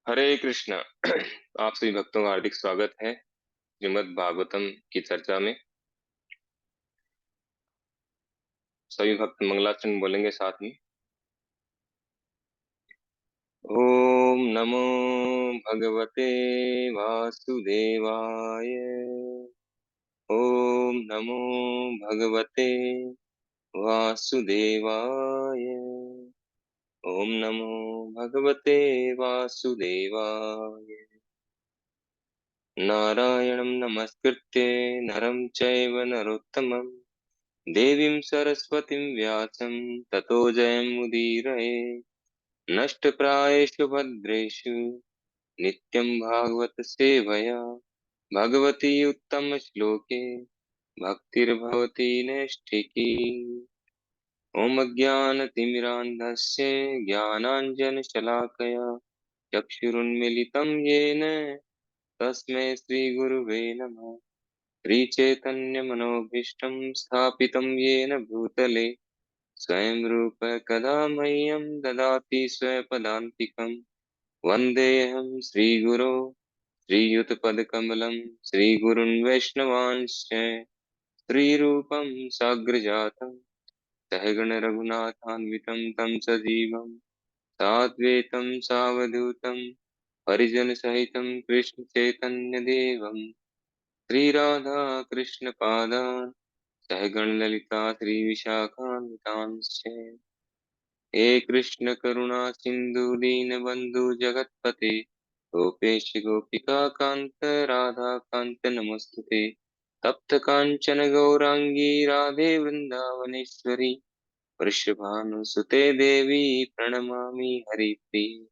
हरे कृष्ण। आप सभी भक्तों का हार्दिक स्वागत है श्रीमद् भागवतम की चर्चा में। सभी भक्त मंगलाचरण बोलेंगे साथ में। ओम नमो भगवते वासुदेवाय। ओम नमो भगवते वासुदेवाय। ओम नमो भगवते वासुदेवाय। नारायणं नमस्कृत्य नरं चैव नरोत्तमं देवीं सरस्वतीं व्यासं ततो जयमुदीरये। नष्टप्रायेषु भद्रेषु नित्यं भागवत सेवया भगवती उत्तमश्लोके भक्तिर्भवती नैष्ठिकी। ॐ अज्ञानतिमिरान्धस्य ज्ञानाञ्जनशलाकया चक्षुरुन्मीलितं येन तस्मै श्रीगुरुवे नमः। श्रीचैतन्यमनोभीष्टं स्थापितं येन भूतले स्वयं रूप कदा मह्यं ददाति स्वपदान्तिकं। वन्देऽहं श्रीगुरो श्रीयुतपदकमलं श्रीगुरुन् वैष्णवांश्च श्रीरूपं साग्रजातं सहगण रघुनाथान्वितं तं सजीवं साद्वैतं सावधूतं परिजनसहितं कृष्णचैतन्यदेवं श्रीराधा कृष्णपादान् सहगण ललिता श्रीविशाखान्वितांश्च। हे कृष्ण करुणा सिंधु दीन बंधु जगतपते गोपेश गोपिका कांत राधा कांत नमस्तुते। तप्त कांचन गौरांगी राधे वृंदावनेश्वरी वृषभानुसुते देवी प्रणमामि हरिप्रिये।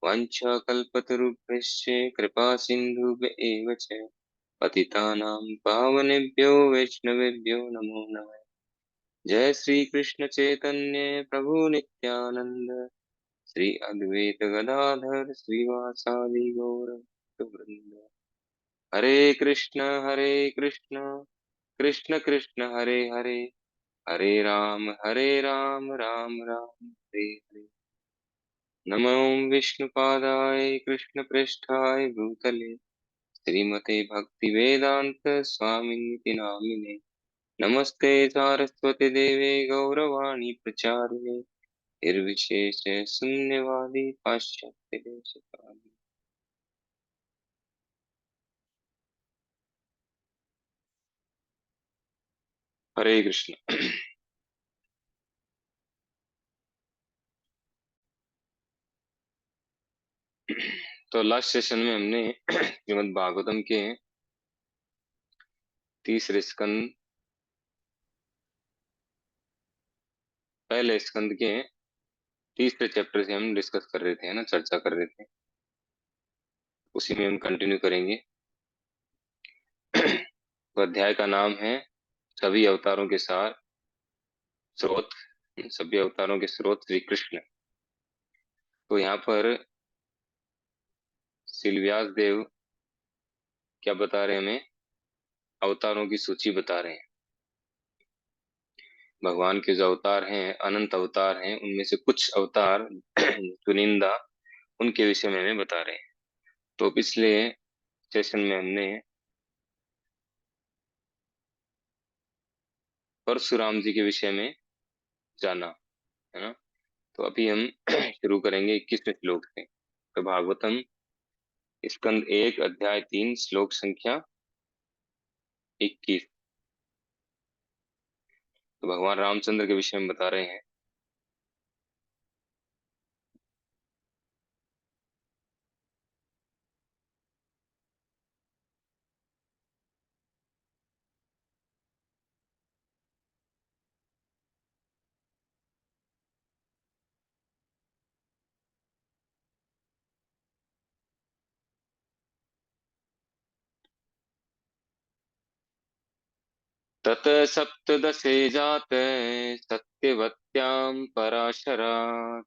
वाञ्छाकल्पतरुभ्यश्च कृपा सिन्धुभ्य च पतितानां पावनेभ्यो वैष्णवेभ्यो नमो नमः। जय श्री कृष्ण चैतन्य प्रभु नित्यानंद श्री अद्वैत गदाधर श्रीवासादि गौर वृंद। हरे कृष्ण कृष्ण कृष्ण हरे हरे हरे राम राम राम हरे हरे। नमो विष्णुपादाय कृष्ण पृष्ठाय भूतले श्रीमते भक्ति वेदांत स्वामिनिति नामिने। नमस्ते सारस्वती देवे गौरवाणी प्रचारिणे निर्विशेष शून्यवादी पाश्चात्य देशकाल। हरे कृष्ण। तो लास्ट सेशन में हमने श्रीमद् भागवतम के तीसरे स्कंद पहले स्कंद के तीसरे चैप्टर से हम डिस्कस कर रहे थे, है ना, चर्चा कर रहे थे। उसी में हम कंटिन्यू करेंगे। तो अध्याय का नाम है सभी अवतारों के सार स्रोत। सभी अवतारों के स्रोत श्री कृष्ण। तो यहाँ पर श्री व्यास देव क्या बता रहे हैं हमें? अवतारों की सूची बता रहे हैं। भगवान के जो अवतार हैं, अनंत अवतार हैं, उनमें से कुछ अवतार चुनिंदा, उनके विषय में हमें बता रहे हैं। तो पिछले सेशन में हमने परशुराम जी के विषय में जाना, है ना। तो अभी हम शुरू करेंगे 21वें श्लोक से। तो भागवतम स्कंद 1 अध्याय 3 श्लोक संख्या 21। तो भगवान रामचंद्र के विषय में बता रहे हैं। तत सप्तदशे जात सत्यवत्यां पराशरात्।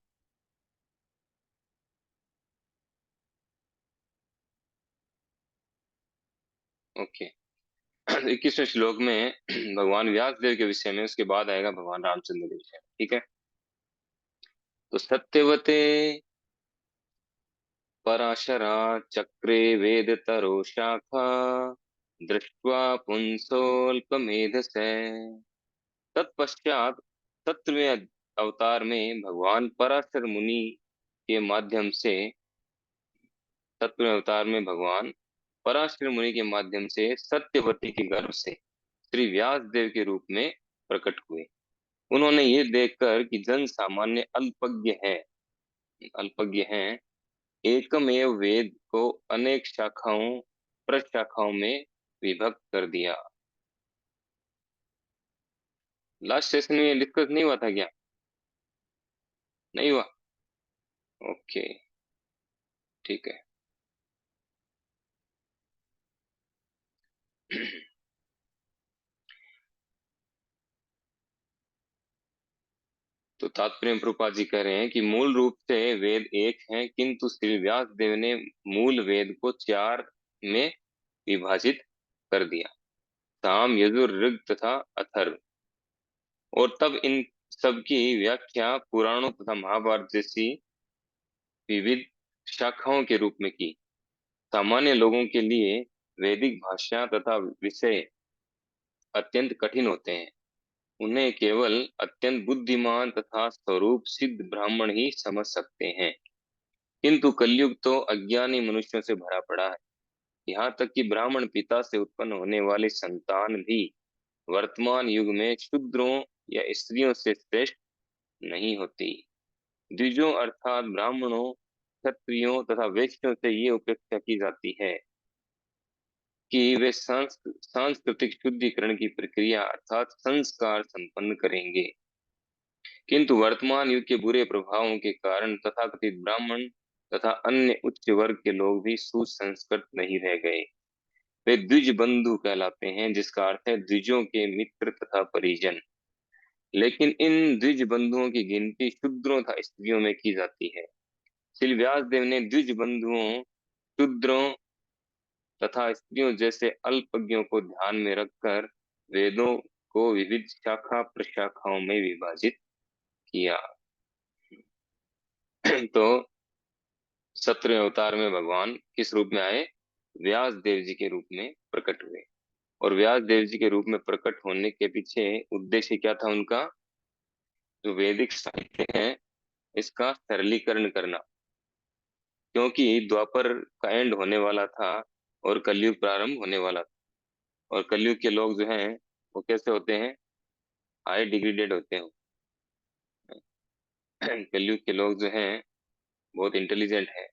ओके। 21वें श्लोक में भगवान व्यास देव के विषय में, उसके बाद आएगा भगवान रामचंद्र के विषय में। ठीक है। तो सत्यवते पराशरा चक्रे वेदतरो शाखा दृष्ट्वा पुंसोऽल्पमेधसे। तत्पश्चात सत्रहवें अवतार में भगवान पराशर मुनि के माध्यम से सत्रहवें अवतार में भगवान पराशर मुनि के माध्यम से सत्यवती के गर्भ से श्री व्यास देव के रूप में प्रकट हुए। उन्होंने ये देखकर कि जन सामान्य अल्पज्ञ हैं, एकमेव वेद को अनेक शाखाओं प्रशाखाओं में विभक्त कर दिया। लास्ट सेशन में डिस्कस नहीं हुआ था क्या? नहीं हुआ? ओके, ठीक है। तो तात्पर्य प्रभुपाद जी कह रहे हैं कि मूल रूप से वेद एक हैं, किंतु श्री व्यास देव ने मूल वेद को चार में विभाजित कर दिया, साम यजुर ऋग तथा अथर्व। और तब इन सबकी व्याख्या पुराणों तथा महाभारत जैसी विविध शाखाओं के रूप में की। सामान्य लोगों के लिए वैदिक भाषा तथा विषय अत्यंत कठिन होते हैं। उन्हें केवल अत्यंत बुद्धिमान तथा स्वरूप सिद्ध ब्राह्मण ही समझ सकते हैं। किंतु कलयुग तो अज्ञानी मनुष्यों से भरा पड़ा है। यहाँ तक कि ब्राह्मण पिता से उत्पन्न होने वाली संतान भी वर्तमान युग में शूद्रों या स्त्रियों से श्रेष्ठ नहीं होती। द्विजों अर्थात ब्राह्मणों, क्षत्रियों तथा वैश्यों से ये अपेक्षा की जाती है कि वे सांस्कृतिक शुद्धिकरण की प्रक्रिया अर्थात संस्कार संपन्न करेंगे। किंतु वर्तमान युग के बुरे प्रभावों के कारण तथाकथित ब्राह्मण तथा अन्य उच्च वर्ग के लोग भी सुसंस्कृत नहीं रह गए। वे द्विज बंधु कहलाते हैं, जिसका अर्थ है द्विजों के मित्र तथा परिजन। लेकिन इन द्विज बंधुओं की गिनती शूद्रों तथा स्त्रियों में की जाती है। श्री व्यास देव ने द्विज बंधुओं, शूद्रों तथा स्त्रियों जैसे अल्पज्ञों को ध्यान में रखकर वेदों को विविध शाखा प्रशाखाओं में विभाजित किया। तो 17वें अवतार में भगवान किस रूप में आए? व्यास देव जी के रूप में प्रकट हुए। और व्यास देव जी के रूप में प्रकट होने के पीछे उद्देश्य क्या था उनका? जो वैदिक साहित्य है इसका सरलीकरण करना, क्योंकि द्वापर का एंड होने वाला था और कलयुग प्रारंभ होने वाला था। और कलयुग के लोग जो हैं वो कैसे होते हैं? हाई डिग्रेडेड होते हैं। कलयुग के लोग जो हैं बहुत इंटेलिजेंट हैं,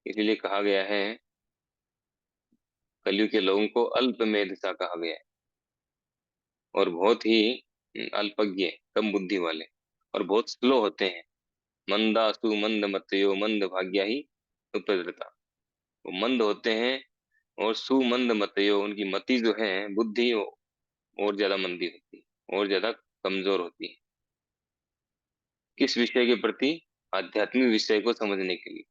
इसीलिए कहा गया है कलयुग के लोगों को अल्प मेधसा कहा गया है। और बहुत ही अल्पज्ञ, कम बुद्धि वाले, और बहुत स्लो होते हैं। मंदासु मंद मतयो मंद भाग्या ही उपद्रता। वो मंद होते हैं और सुमंद मतयो, उनकी मति जो है बुद्धि और ज्यादा मंदी होती है, और ज्यादा कमजोर होती है। किस विषय के प्रति? आध्यात्मिक विषय को समझने के लिए।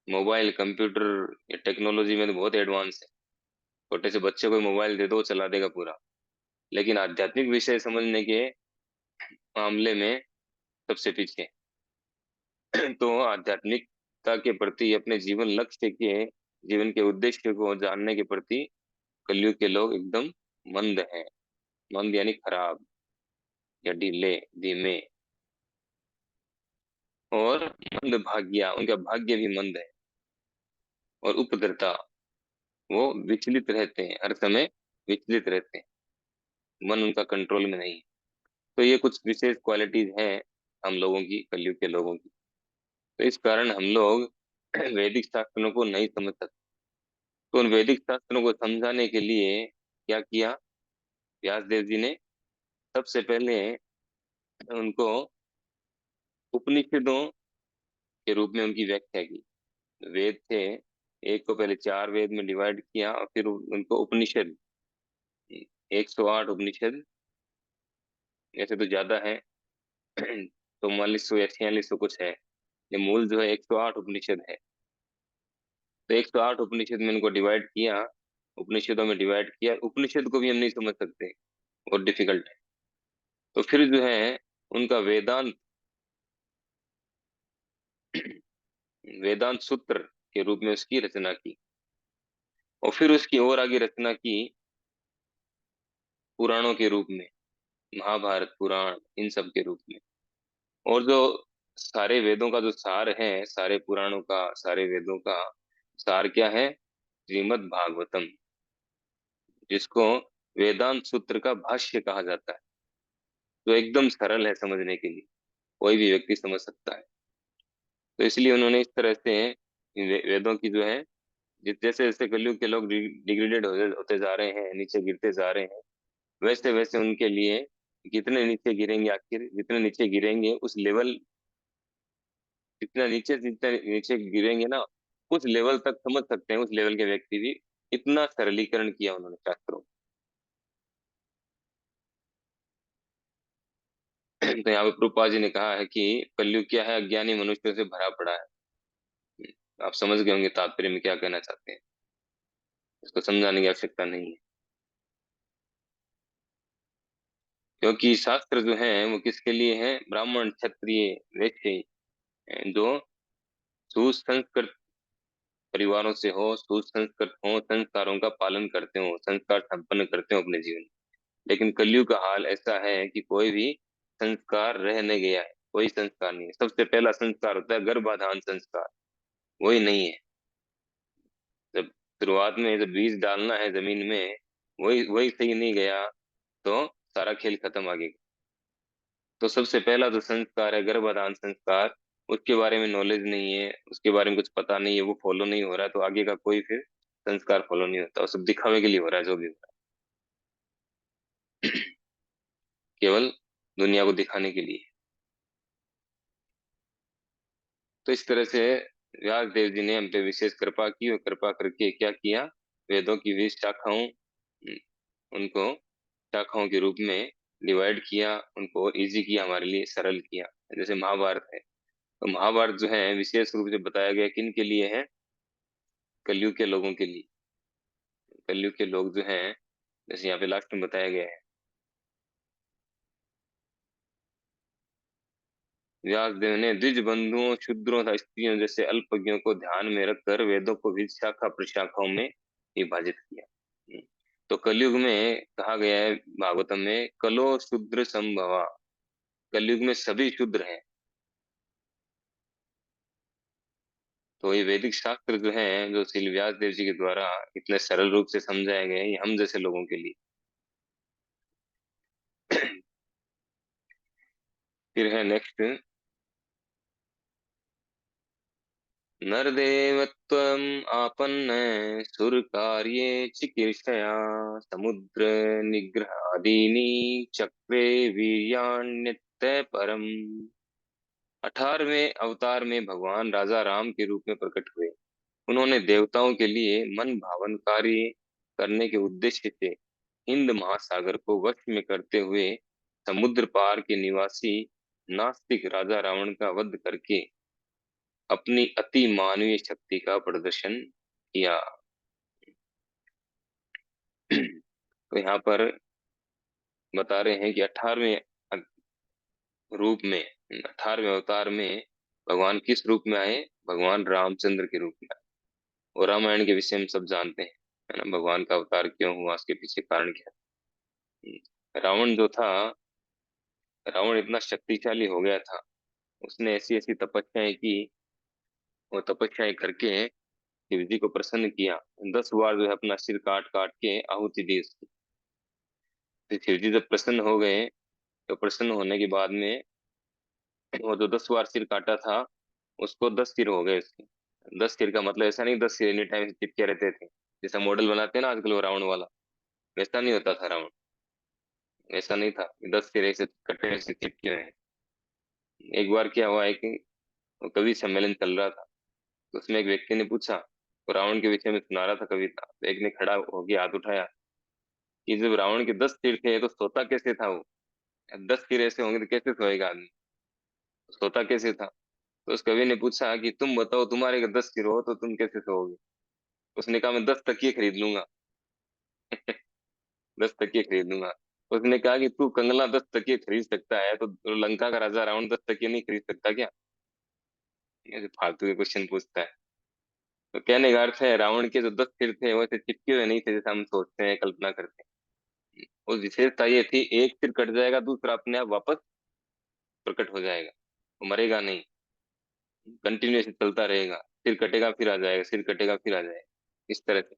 मोबाइल, कंप्यूटर या टेक्नोलॉजी में तो बहुत एडवांस है। छोटे से बच्चे को मोबाइल दे दो, चला देगा पूरा। लेकिन आध्यात्मिक विषय समझने के मामले में सबसे पीछे। तो आध्यात्मिकता के प्रति, अपने जीवन लक्ष्य के, जीवन के उद्देश्य को जानने के प्रति कलयुग के लोग एकदम मंद हैं। मंद यानी खराब या ढीले, धीमे। और मंद भाग्या, उनका भाग्य भी मंद है। और उपद्रता, वो विचलित रहते हैं, हर समय विचलित रहते हैं, मन उनका कंट्रोल में नहीं है। तो ये कुछ विशेष क्वालिटीज हैं हम लोगों की, कलयुग के लोगों की। तो इस कारण हम लोग वैदिक शास्त्रों को नहीं समझ सकते। तो उन वैदिक शास्त्रों को समझाने के लिए क्या किया व्यास देव जी ने? सबसे पहले उनको उपनिषदों के रूप में उनकी व्याख्या की। वेद थे, एक को पहले चार वेद में डिवाइड किया और फिर उनको उपनिषद, 108 उपनिषद, ऐसे तो ज्यादा है, 4400 या 4600 कुछ है, ये मूल जो है 108 उपनिषद है। तो 108 उपनिषद में इनको डिवाइड किया, उपनिषदों में डिवाइड किया। उपनिषद को भी हम नहीं समझ सकते, बहुत डिफिकल्ट है। तो फिर जो है उनका वेदांत वेदांत सूत्र के रूप में उसकी रचना की, और फिर उसकी और आगे रचना की पुराणों के रूप में, महाभारत पुराण इन सब के रूप में। और जो सारे वेदों का जो सार है, सारे पुराणों का, सारे वेदों का सार क्या है? श्रीमद् भागवतम, जिसको वेदांत सूत्र का भाष्य कहा जाता है, जो एकदम सरल है समझने के लिए, कोई भी व्यक्ति समझ सकता है। तो इसलिए उन्होंने इस तरह से वेदों की जो है, जैसे जैसे कलयुग के लोग डिग्रेडेड होते जा रहे हैं, नीचे गिरते जा रहे हैं, वैसे वैसे उनके लिए कितने नीचे गिरेंगे, आखिर जितने नीचे गिरेंगे उस लेवल, जितने नीचे गिरेंगे ना, उस लेवल तक समझ सकते हैं उस लेवल के व्यक्ति भी। इतना सरलीकरण किया उन्होंने शास्त्रों में। तो यहाँ पे प्रभुपाद जी ने कहा है कि कलयुग क्या है? अज्ञानी मनुष्यों से भरा पड़ा है। आप समझ गए होंगे तात्पर्य में क्या कहना चाहते हैं, इसको समझाने की आवश्यकता नहीं है। क्योंकि शास्त्र जो है वो किसके लिए है? ब्राह्मण, क्षत्रिय, वैश्य, जो सुसंस्कृत परिवारों से हो, सुसंस्कृत हो, संस्कारों का पालन करते हो, संस्कार संपन्न करते हो अपने जीवन में। लेकिन कलयुग का हाल ऐसा है कि कोई भी संस्कार रह नहीं गया है, कोई संस्कार नहीं है। सबसे पहला संस्कार होता है गर्भाधान संस्कार, वही नहीं है। जब शुरुआत में जब बीज डालना है जमीन में, वही वही सही नहीं गया तो सारा खेल खत्म आगे। तो सबसे पहला जो संस्कार है गर्भाधान संस्कार, उसके बारे में नॉलेज नहीं है, उसके बारे में कुछ पता नहीं है, वो फॉलो नहीं हो रहा है, तो आगे का कोई फिर संस्कार फॉलो नहीं होता। वो सब दिखावे के लिए हो रहा है जो भी हो रहा है। केवल दुनिया को दिखाने के लिए। तो इस तरह से व्यास देव जी ने हम पे विशेष कृपा की, और कृपा करके क्या किया? वेदों की 20 शाखाओं, उनको शाखाओं के रूप में डिवाइड किया, उनको इजी किया, हमारे लिए सरल किया। जैसे महाभारत है, तो महाभारत जो है विशेष रूप से बताया गया किन के लिए है? कलयुग के लोगों के लिए। कलयुग के लोग जो हैं, जैसे यहाँ पे लास्ट में बताया गया है, व्यास देव ने द्विज बंधुओं, शूद्रों तथा स्त्रियों जैसे अल्पज्ञों को ध्यान में रखकर वेदों को भी शाखा प्रशाखाओं में विभाजित किया। तो कलयुग में कहा गया है भागवतम में, कलो शूद्र संभवा, कलयुग में सभी शूद्र हैं। तो ये वैदिक शास्त्र जो है, जो श्री व्यास देव जी के द्वारा इतने सरल रूप से समझाए गए हैं, ये हम जैसे लोगों के लिए। फिर है नेक्स्ट, नरदेवत्वम् आपन्न सुरकार्ये चिकीर्षया समुद्र निग्रहादीनि चक्रे वीर्यान्यतः परम। 18वें अवतार में भगवान राजा राम के रूप में प्रकट हुए। उन्होंने देवताओं के लिए मन भावन कार्य करने के उद्देश्य से हिंद महासागर को वश में करते हुए समुद्र पार के निवासी नास्तिक राजा रावण का वध करके अपनी अति मानवीय शक्ति का प्रदर्शन किया। तो यहाँ पर बता रहे हैं कि 18वें रूप में, 18वें अवतार में भगवान किस रूप में आए? भगवान रामचंद्र के रूप में आए। और रामायण के विषय में सब जानते हैं, है ना, भगवान का अवतार क्यों हुआ, उसके पीछे कारण क्या है। रावण जो था, रावण इतना शक्तिशाली हो गया था, उसने ऐसी ऐसी तपस्याएं की, वो तपस्याएं करके शिव जी को प्रसन्न किया। 10 बार जो है अपना सिर काट काट के आहुति दी उसकी। फिर शिव जी जब प्रसन्न हो गए, तो प्रसन्न होने के बाद में वो जो 10 बार सिर काटा था, उसको 10 सिर हो गए उसके। 10 सिर का मतलब ऐसा नहीं 10 सिर एनी टाइम चिपके रहते थे, जैसा मॉडल बनाते हैं ना आजकल वो रावण वाला, वैसा नहीं होता था रावण। ऐसा नहीं था 10 सिर ऐसे कटे से चिपके हुए हैं। एक बार क्या हुआ है कि कवि सम्मेलन चल रहा था, तो उसमें एक व्यक्ति ने पूछा, तो रावण के विषय में सुना रहा था कविता, तो एक ने खड़ा होकर हाथ उठाया कि जब रावण के 10 सिर थे तो सोता कैसे था वो? 10 सिर ऐसे होंगे तो कैसे सोएगा आदमी? सोता कैसे था? तो उस कवि ने पूछा कि तुम बताओ, तुम्हारे अगर 10 सिर हो तो तुम कैसे सोओगे? उसने कहा मैं 10 तकिए खरीद लूंगा। 10 तकिए खरीद लूंगा। उसने कहा कि तू कंगला 10 तकिए खरीद सकता है, तो लंका का राजा रावण 10 तकिए नहीं खरीद सकता क्या? ऐसे फालतू के क्वेश्चन पूछता है। तो कहने का अर्थ है रावण के जो 10 सिर थे वैसे चिपके हुए नहीं थे जैसा हम सोचते हैं, कल्पना करते हैं। उस विशेषता ये थी, एक सिर कट जाएगा दूसरा अपने आप वापस प्रकट हो जाएगा, वो मरेगा नहीं, कंटिन्यूस चलता रहेगा। सिर कटेगा फिर आ जाएगा, सिर कटेगा फिर आ जाएगा, इस तरह से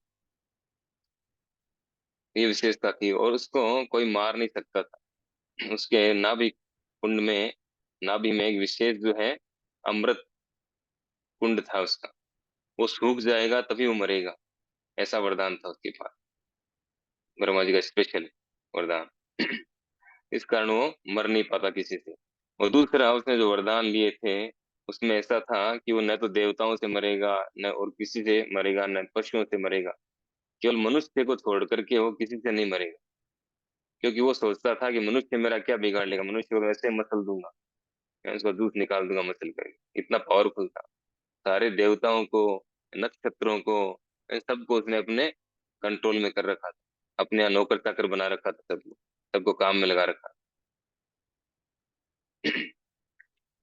ये विशेषता थी। और उसको कोई मार नहीं सकता था। उसके नाभि कुंड में, नाभि में एक विशेष जो है अमृत कुंड था उसका, वो सूख जाएगा तभी वो मरेगा, ऐसा वरदान था उसके पास। ब्रह्मा जी का स्पेशल वरदान। इस कारण वो मर नहीं पाता किसी से। और दूसरा उसने जो वरदान लिए थे उसमें ऐसा था कि वो न तो देवताओं से मरेगा, न और किसी से मरेगा, न पशुओं से मरेगा, केवल मनुष्य को छोड़ करके वो किसी से नहीं मरेगा। क्योंकि वो सोचता था कि मनुष्य मेरा क्या बिगाड़ लेगा, मनुष्य को वैसे मसल दूंगा, मैं उसका दूध निकाल दूंगा मसल करके, इतना पावरफुल था। सारे देवताओं को, नक्षत्रों को, इन सबको उसने अपने कंट्रोल में कर रखा था, अपने यहाँ नौकर चाकर बना रखा था, सबको सबको काम में लगा रखा।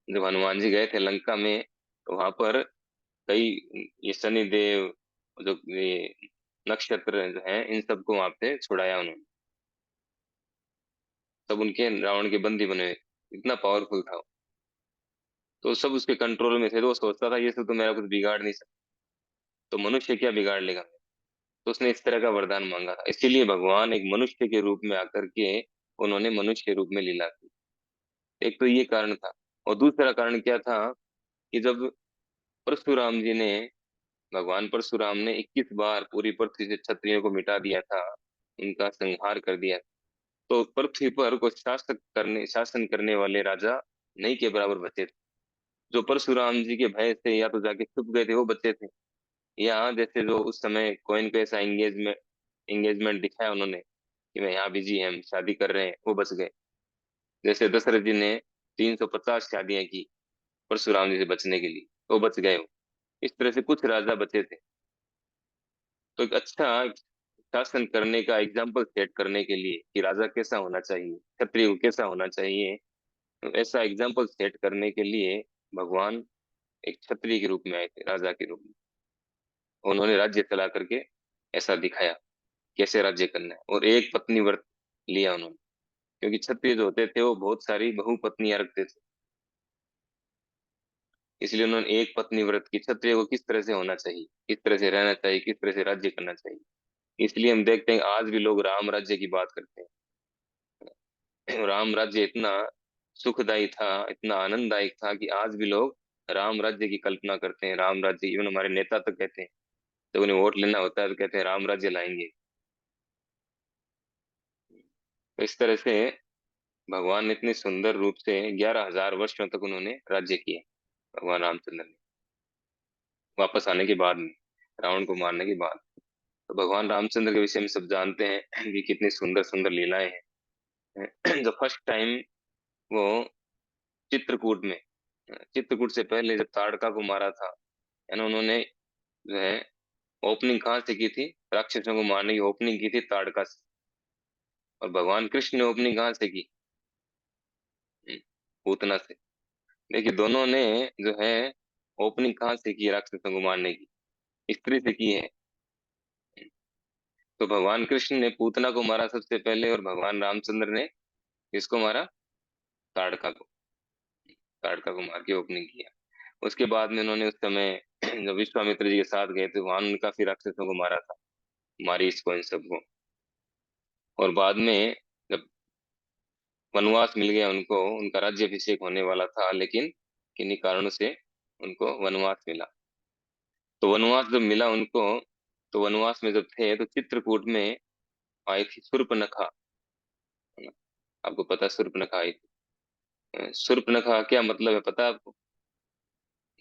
जब हनुमान जी गए थे लंका में तो वहां पर कई, ये शनि देव, जो ये नक्षत्र जो है, इन सबको वहां पे छुड़ाया उन्होंने। सब उनके रावण के बंदी बने हुए, इतना पावरफुल था वो। तो सब उसके कंट्रोल में थे, तो वो सोचता था ये सब तो मेरा कुछ बिगाड़ नहीं सकता, तो मनुष्य क्या बिगाड़ लेगा। तो उसने इस तरह का वरदान मांगा था, इसीलिए भगवान एक मनुष्य के रूप में आकर के उन्होंने मनुष्य रूप में लीला की। एक तो ये कारण था। और दूसरा कारण क्या था कि जब परशुराम जी ने, भगवान परशुराम ने 21 बार पूरी पृथ्वी से क्षत्रियों को मिटा दिया था, उनका संहार कर दिया, तो पृथ्वी पर कोई शासन करने वाले राजा नहीं के बराबर बचे थे। जो परशुराम जी के भय से या तो जाके छुप गए थे वो बचे थे, या जैसे जो उस समय कोइन को ऐसा एंगेजमेंट एंगेजमेंट दिखाया उन्होंने कि मैं यहाँ बिजी है, हम शादी कर रहे हैं, वो बच गए। जैसे दशरथ जी ने 350 शादियां की परशुराम जी से बचने के लिए, वो बच गए वो। इस तरह से कुछ राजा बचे थे। तो एक अच्छा शासन करने का एग्जाम्पल सेट करने के लिए कि राजा कैसा होना चाहिए, क्षत्रिय को कैसा होना चाहिए, तो ऐसा एग्जाम्पल सेट करने के लिए भगवान एक क्षत्रिय के रूप में आए थे, राजा के रूप में। उन्होंने राज्य चला करके ऐसा दिखाया कैसे राज्य करना है। और एक पत्नी व्रत लिया उन्होंने, क्योंकि क्षत्रिय जो होते थे वो बहुत सारी बहु पत्नियां रखते थे, इसलिए उन्होंने एक पत्नी व्रत की। क्षत्रिय को किस तरह से होना चाहिए, किस तरह से रहना चाहिए, किस तरह से राज्य करना चाहिए। इसलिए हम देखते हैं आज भी लोग राम राज्य की बात करते हैं। राम राज्य इतना सुखदायी था, इतना आनंददायक था कि आज भी लोग राम राज्य की कल्पना करते हैं। राम राज्य, इवन हमारे नेता तो कहते हैं, जब उन्हें वोट लेना होता है तो कहते हैं राम राज्य लाएंगे। तो इस तरह से भगवान ने इतने सुंदर रूप से 11,000 वर्षों तक उन्होंने राज्य किया, भगवान रामचंद्र ने, वापस आने के बाद में, रावण को मारने के बाद। तो भगवान रामचंद्र के विषय में सब जानते हैं कि कितनी सुंदर सुंदर लीलाएं हैं। जो फर्स्ट टाइम वो चित्रकूट में, चित्रकूट से पहले जब ताड़का को मारा था, है ना, उन्होंने जो है ओपनिंग कहाँ से की थी, राक्षसों को मारने की ओपनिंग की थी ताड़का से। और भगवान कृष्ण ने ओपनिंग कहाँ से की, पूतना से। देखिए दोनों ने जो है ओपनिंग कहाँ से की राक्षसों को मारने की, स्त्री से की है। तो भगवान कृष्ण ने पूतना को मारा सबसे पहले, और भगवान रामचंद्र ने किसको मारा, ताड़का को, ताड़का को मार के ओपनिंग किया। उसके बाद में उन्होंने उस समय जब विश्वामित्र जी के साथ गए थे वहां उन्होंने काफी राक्षसों को मारा था, मारीच को, इन सबको। और बाद में जब वनवास मिल गया उनको, उनका राज्याभिषेक होने वाला था, लेकिन किन्हीं कारणों से उनको वनवास मिला। तो वनवास जब मिला उनको, तो वनवास में जब थे तो चित्रकूट में आई थी शूर्पणखा, है ना? आपको पता है शूर्पणखा आई थी। शूर्पणखा क्या मतलब है पता है आपको,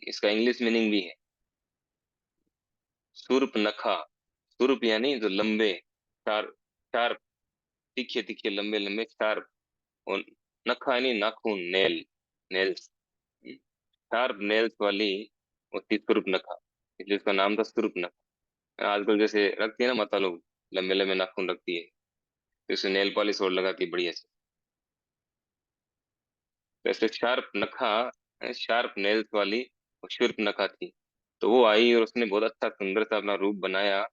इसका इंग्लिश मीनिंग भी है, शूर्पणखा। शूर्प यानी जो लंबे, शार्प, शार्प, तीखे तीखे लंबे लंबे शार्प। और नखा यानी नाखून, नेल, नेल्स, शार्प नेल्स वाली होती शूर्पणखा, इसलिए उसका नाम था शूर्पणखा। आजकल जैसे रखती है ना माता लोग, लंबे लंबे नाखून रखती है, तो उसे नेल पॉलिश और लगाती है बढ़िया से। वैसे शार्प नखा, शार्प नेल्स वाली वो शूर्पणखा थी। तो वो आई और उसने बहुत अच्छा सुंदर सा अपना रूप बनाया,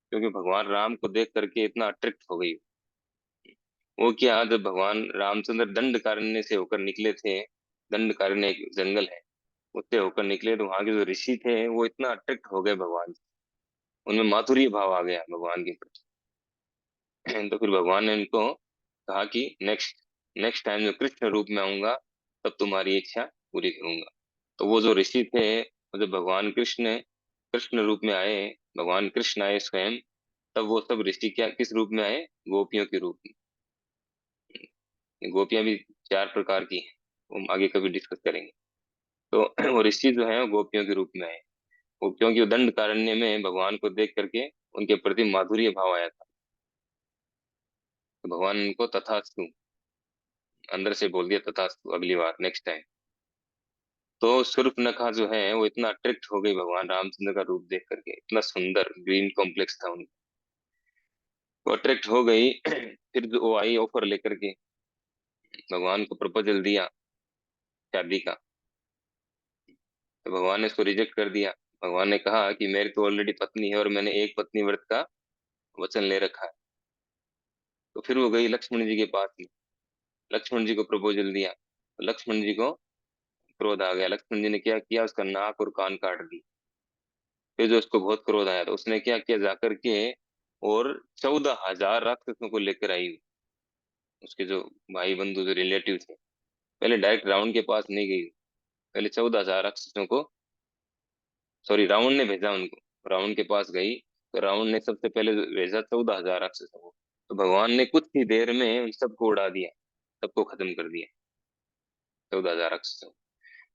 क्योंकि भगवान राम को देख करके इतना अट्रैक्ट हो गई। वो क्या, जब भगवान रामचंद्र दंडकारण्य से होकर निकले थे, दंडकारण्य एक जंगल है, उससे होकर निकले, तो वहां के जो ऋषि थे वो इतना अट्रैक्ट हो गए भगवान से, उनमें माधुर्य भाव आ गया भगवान के प्रति। तो फिर भगवान ने उनको कहा कि नेक्स्ट नेक्स्ट टाइम जो कृष्ण रूप में आऊंगा, तब तुम्हारी इच्छा पूरी करूंगा। तो वो जो ऋषि थे, वो जब भगवान कृष्ण कृष्ण रूप में आए, भगवान कृष्ण आए स्वयं, तब वो सब ऋषि क्या किस रूप में आए? गोपियों के रूप में। गोपियां भी चार प्रकार की हैं, वो हम आगे कभी डिस्कस करेंगे। तो वो ऋषि जो है वो गोपियों के रूप में आए। वो क्योंकि वो दंडकारण्य में भगवान को देख करके उनके प्रति माधुर्य भाव आया था, तो भगवान ने उनको तथास्तु अंदर से बोल दिया, तथास्तु अगली बार नेक्स्ट टाइम। तो शूर्पणखा जो है वो इतना अट्रैक्ट हो गई भगवान रामचंद्र का रूप देख करके, इतना सुंदर ग्रीन कॉम्प्लेक्स था उनका, वो अट्रैक्ट हो गई। फिर जो वो आई ऑफर लेकर के, भगवान को प्रपोजल दिया शादी का, तो भगवान ने इसको रिजेक्ट कर दिया। भगवान ने कहा कि मेरी तो ऑलरेडी पत्नी है और मैंने एक पत्नी व्रत का वचन ले रखा है। तो फिर वो गई लक्ष्मण जी के पास में, लक्ष्मण जी को प्रपोजल दिया, तो लक्ष्मण जी को क्रोध आ गया। लक्ष्मण जी ने क्या किया, उसका नाक और कान काट दी। फिर जो उसको बहुत क्रोध आया, तो उसने क्या किया, जाकर के और 14,000 राक्षसों को लेकर आई, उसके जो भाई बंधु जो रिलेटिव थे। पहले डायरेक्ट रावण के पास नहीं गई, पहले 14,000 राक्षसों को, सॉरी रावण ने भेजा उनको, रावण के पास गई। तो रावण ने सबसे पहले भेजा 14,000 राक्षसों को, तो भगवान ने कुछ ही देर में उन सबको उड़ा दिया, सबको खत्म कर दिया, 14,000 राक्षसों।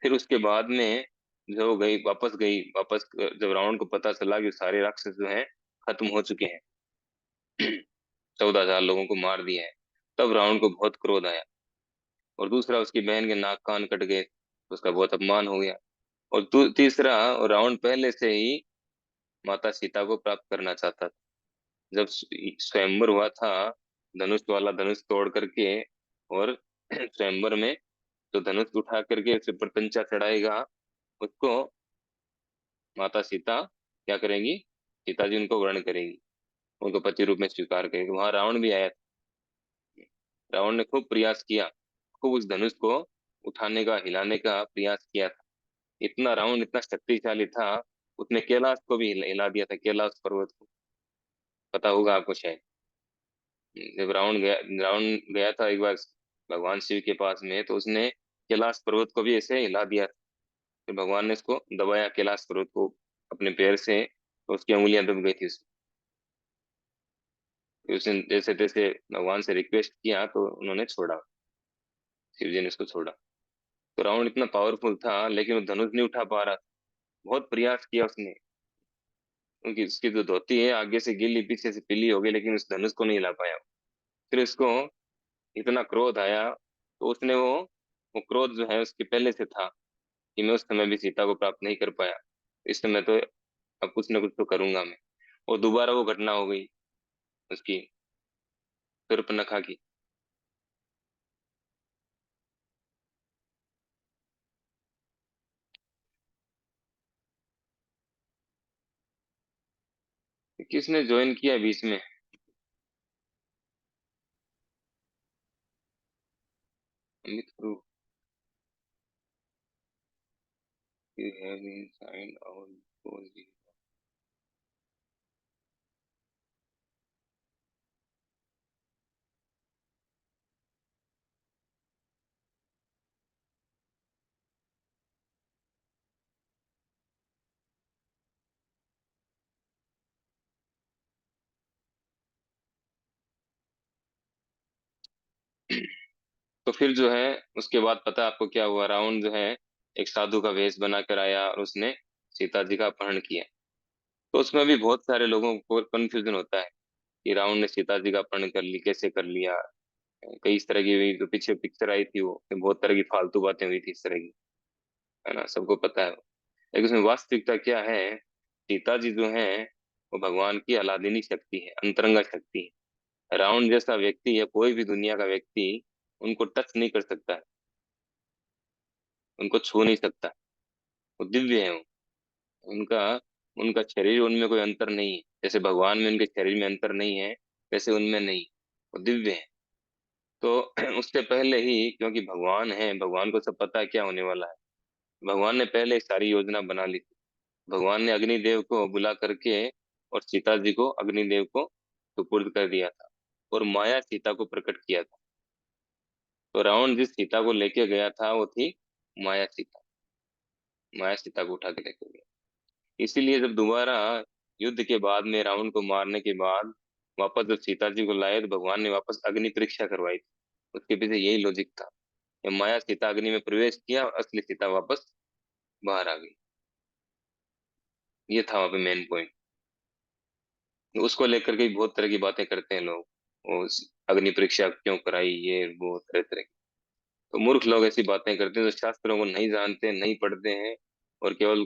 फिर उसके बाद में जो गई, वापस गई, वापस जब रावण को पता चला कि सारे राक्षस जो हैं खत्म हो चुके हैं, 14,000 लोगों को मार दिया है, तब रावण को बहुत क्रोध आया। और दूसरा, उसकी बहन के नाक कान कट गए, तो उसका बहुत अपमान हो गया। और तीसरा, रावण पहले से ही माता सीता को प्राप्त करना चाहता था। जब स्वयंवर हुआ था, धनुष वाला धनुष तोड़ करके, और स्वयंवर में जो धनुष उठा करके उसे प्रत्यंचा चढ़ाएगा, उसको माता सीता क्या करेंगी, सीता जी उनको वर्ण करेंगी, उनको पति रूप में स्वीकार करेंगे। वहां रावण भी आया था। रावण ने खूब प्रयास किया, खूब उस धनुष को उठाने का, हिलाने का प्रयास किया था। इतना रावण इतना शक्तिशाली था, उसने कैलाश को भी हिला दिया था, कैलाश पर्वत को, पता होगा आपको शायद। जब रावण गया था एक बार भगवान शिव के पास में, तो उसने कैलाश पर्वत को भी ऐसे हिला दिया था। फिर भगवान ने उसको दबाया, कैलाश पर्वत को अपने पैर से, तो उसकी उंगलियां दब गई थी उसमें। फिर उसने जैसे तैसे भगवान से रिक्वेस्ट किया, तो उन्होंने छोड़ा, शिव जी ने उसको छोड़ा। तो रावण इतना पावरफुल था, लेकिन वो धनुष नहीं उठा पा रहा था। बहुत प्रयास किया उसने, क्योंकि उसकी जो धोती है आगे से गीली पीछे से पीली हो गई, लेकिन उस धनुष को नहीं हिला पाया। फिर उसको इतना क्रोध आया, तो उसने वो क्रोध जो है उसके पहले से था, कि मैं उस समय भी सीता को प्राप्त नहीं कर पाया, इस समय तो अब कुछ ना कुछ तो करूंगा मैं। और दोबारा वो घटना हो गई उसकी, शूर्पणखा की। किसने ज्वाइन किया बीच में? अमित गुरु, you have been signed out for the- तो फिर जो है उसके बाद पता है आपको क्या हुआ? रावण जो है एक साधु का वेश बनाकर आया, और उसने सीता जी का अपहरण किया। तो उसमें भी बहुत सारे लोगों को कंफ्यूजन होता है कि रावण ने सीता जी का अपहरण कर ली, कैसे कर लिया। कई इस तरह की भी जो पीछे पिक्चर आई थी, वो बहुत तरह की फालतू बातें हुई थी इस तरह की, है ना, सबको पता है। लेकिन उसमें वास्तविकता क्या है? सीता जी जो है वो भगवान की अलादीनी शक्ति है, अंतरंगा शक्ति है। रावण जैसा व्यक्ति या कोई भी दुनिया का व्यक्ति उनको टच नहीं कर सकता है, उनको छू नहीं सकता। वो दिव्य है वो। उनका उनका शरीर, उनमें कोई अंतर नहीं है। जैसे भगवान में उनके शरीर में अंतर नहीं है, वैसे उनमें नहीं, वो दिव्य है। तो उससे पहले ही, क्योंकि भगवान है, भगवान को सब पता है क्या होने वाला है। भगवान ने पहले सारी योजना बना ली थी। भगवान ने अग्निदेव को बुला करके और सीता जी को अग्निदेव को सुपुर्द कर दिया था, और माया सीता को प्रकट किया था। तो रावण जिस सीता को लेके गया था वो थी माया सीता। माया सीता को उठा के लेके गया। इसीलिए जब दोबारा युद्ध के बाद में, रावण को मारने के बाद वापस जब सीता जी को लाए, तो भगवान ने वापस अग्नि परीक्षा करवाई थी। उसके पीछे यही लॉजिक था। ये माया सीता अग्नि में प्रवेश किया और असली सीता वापस बाहर आ गई। ये था वहां पे मेन पॉइंट। उसको लेकर के भी बहुत तरह की बातें करते हैं लोग। वो अग्नि परीक्षा क्यों कराई, ये वो तरह तरह की। तो मूर्ख लोग ऐसी बातें करते हैं, जो शास्त्रों को नहीं जानते, नहीं पढ़ते हैं, और केवल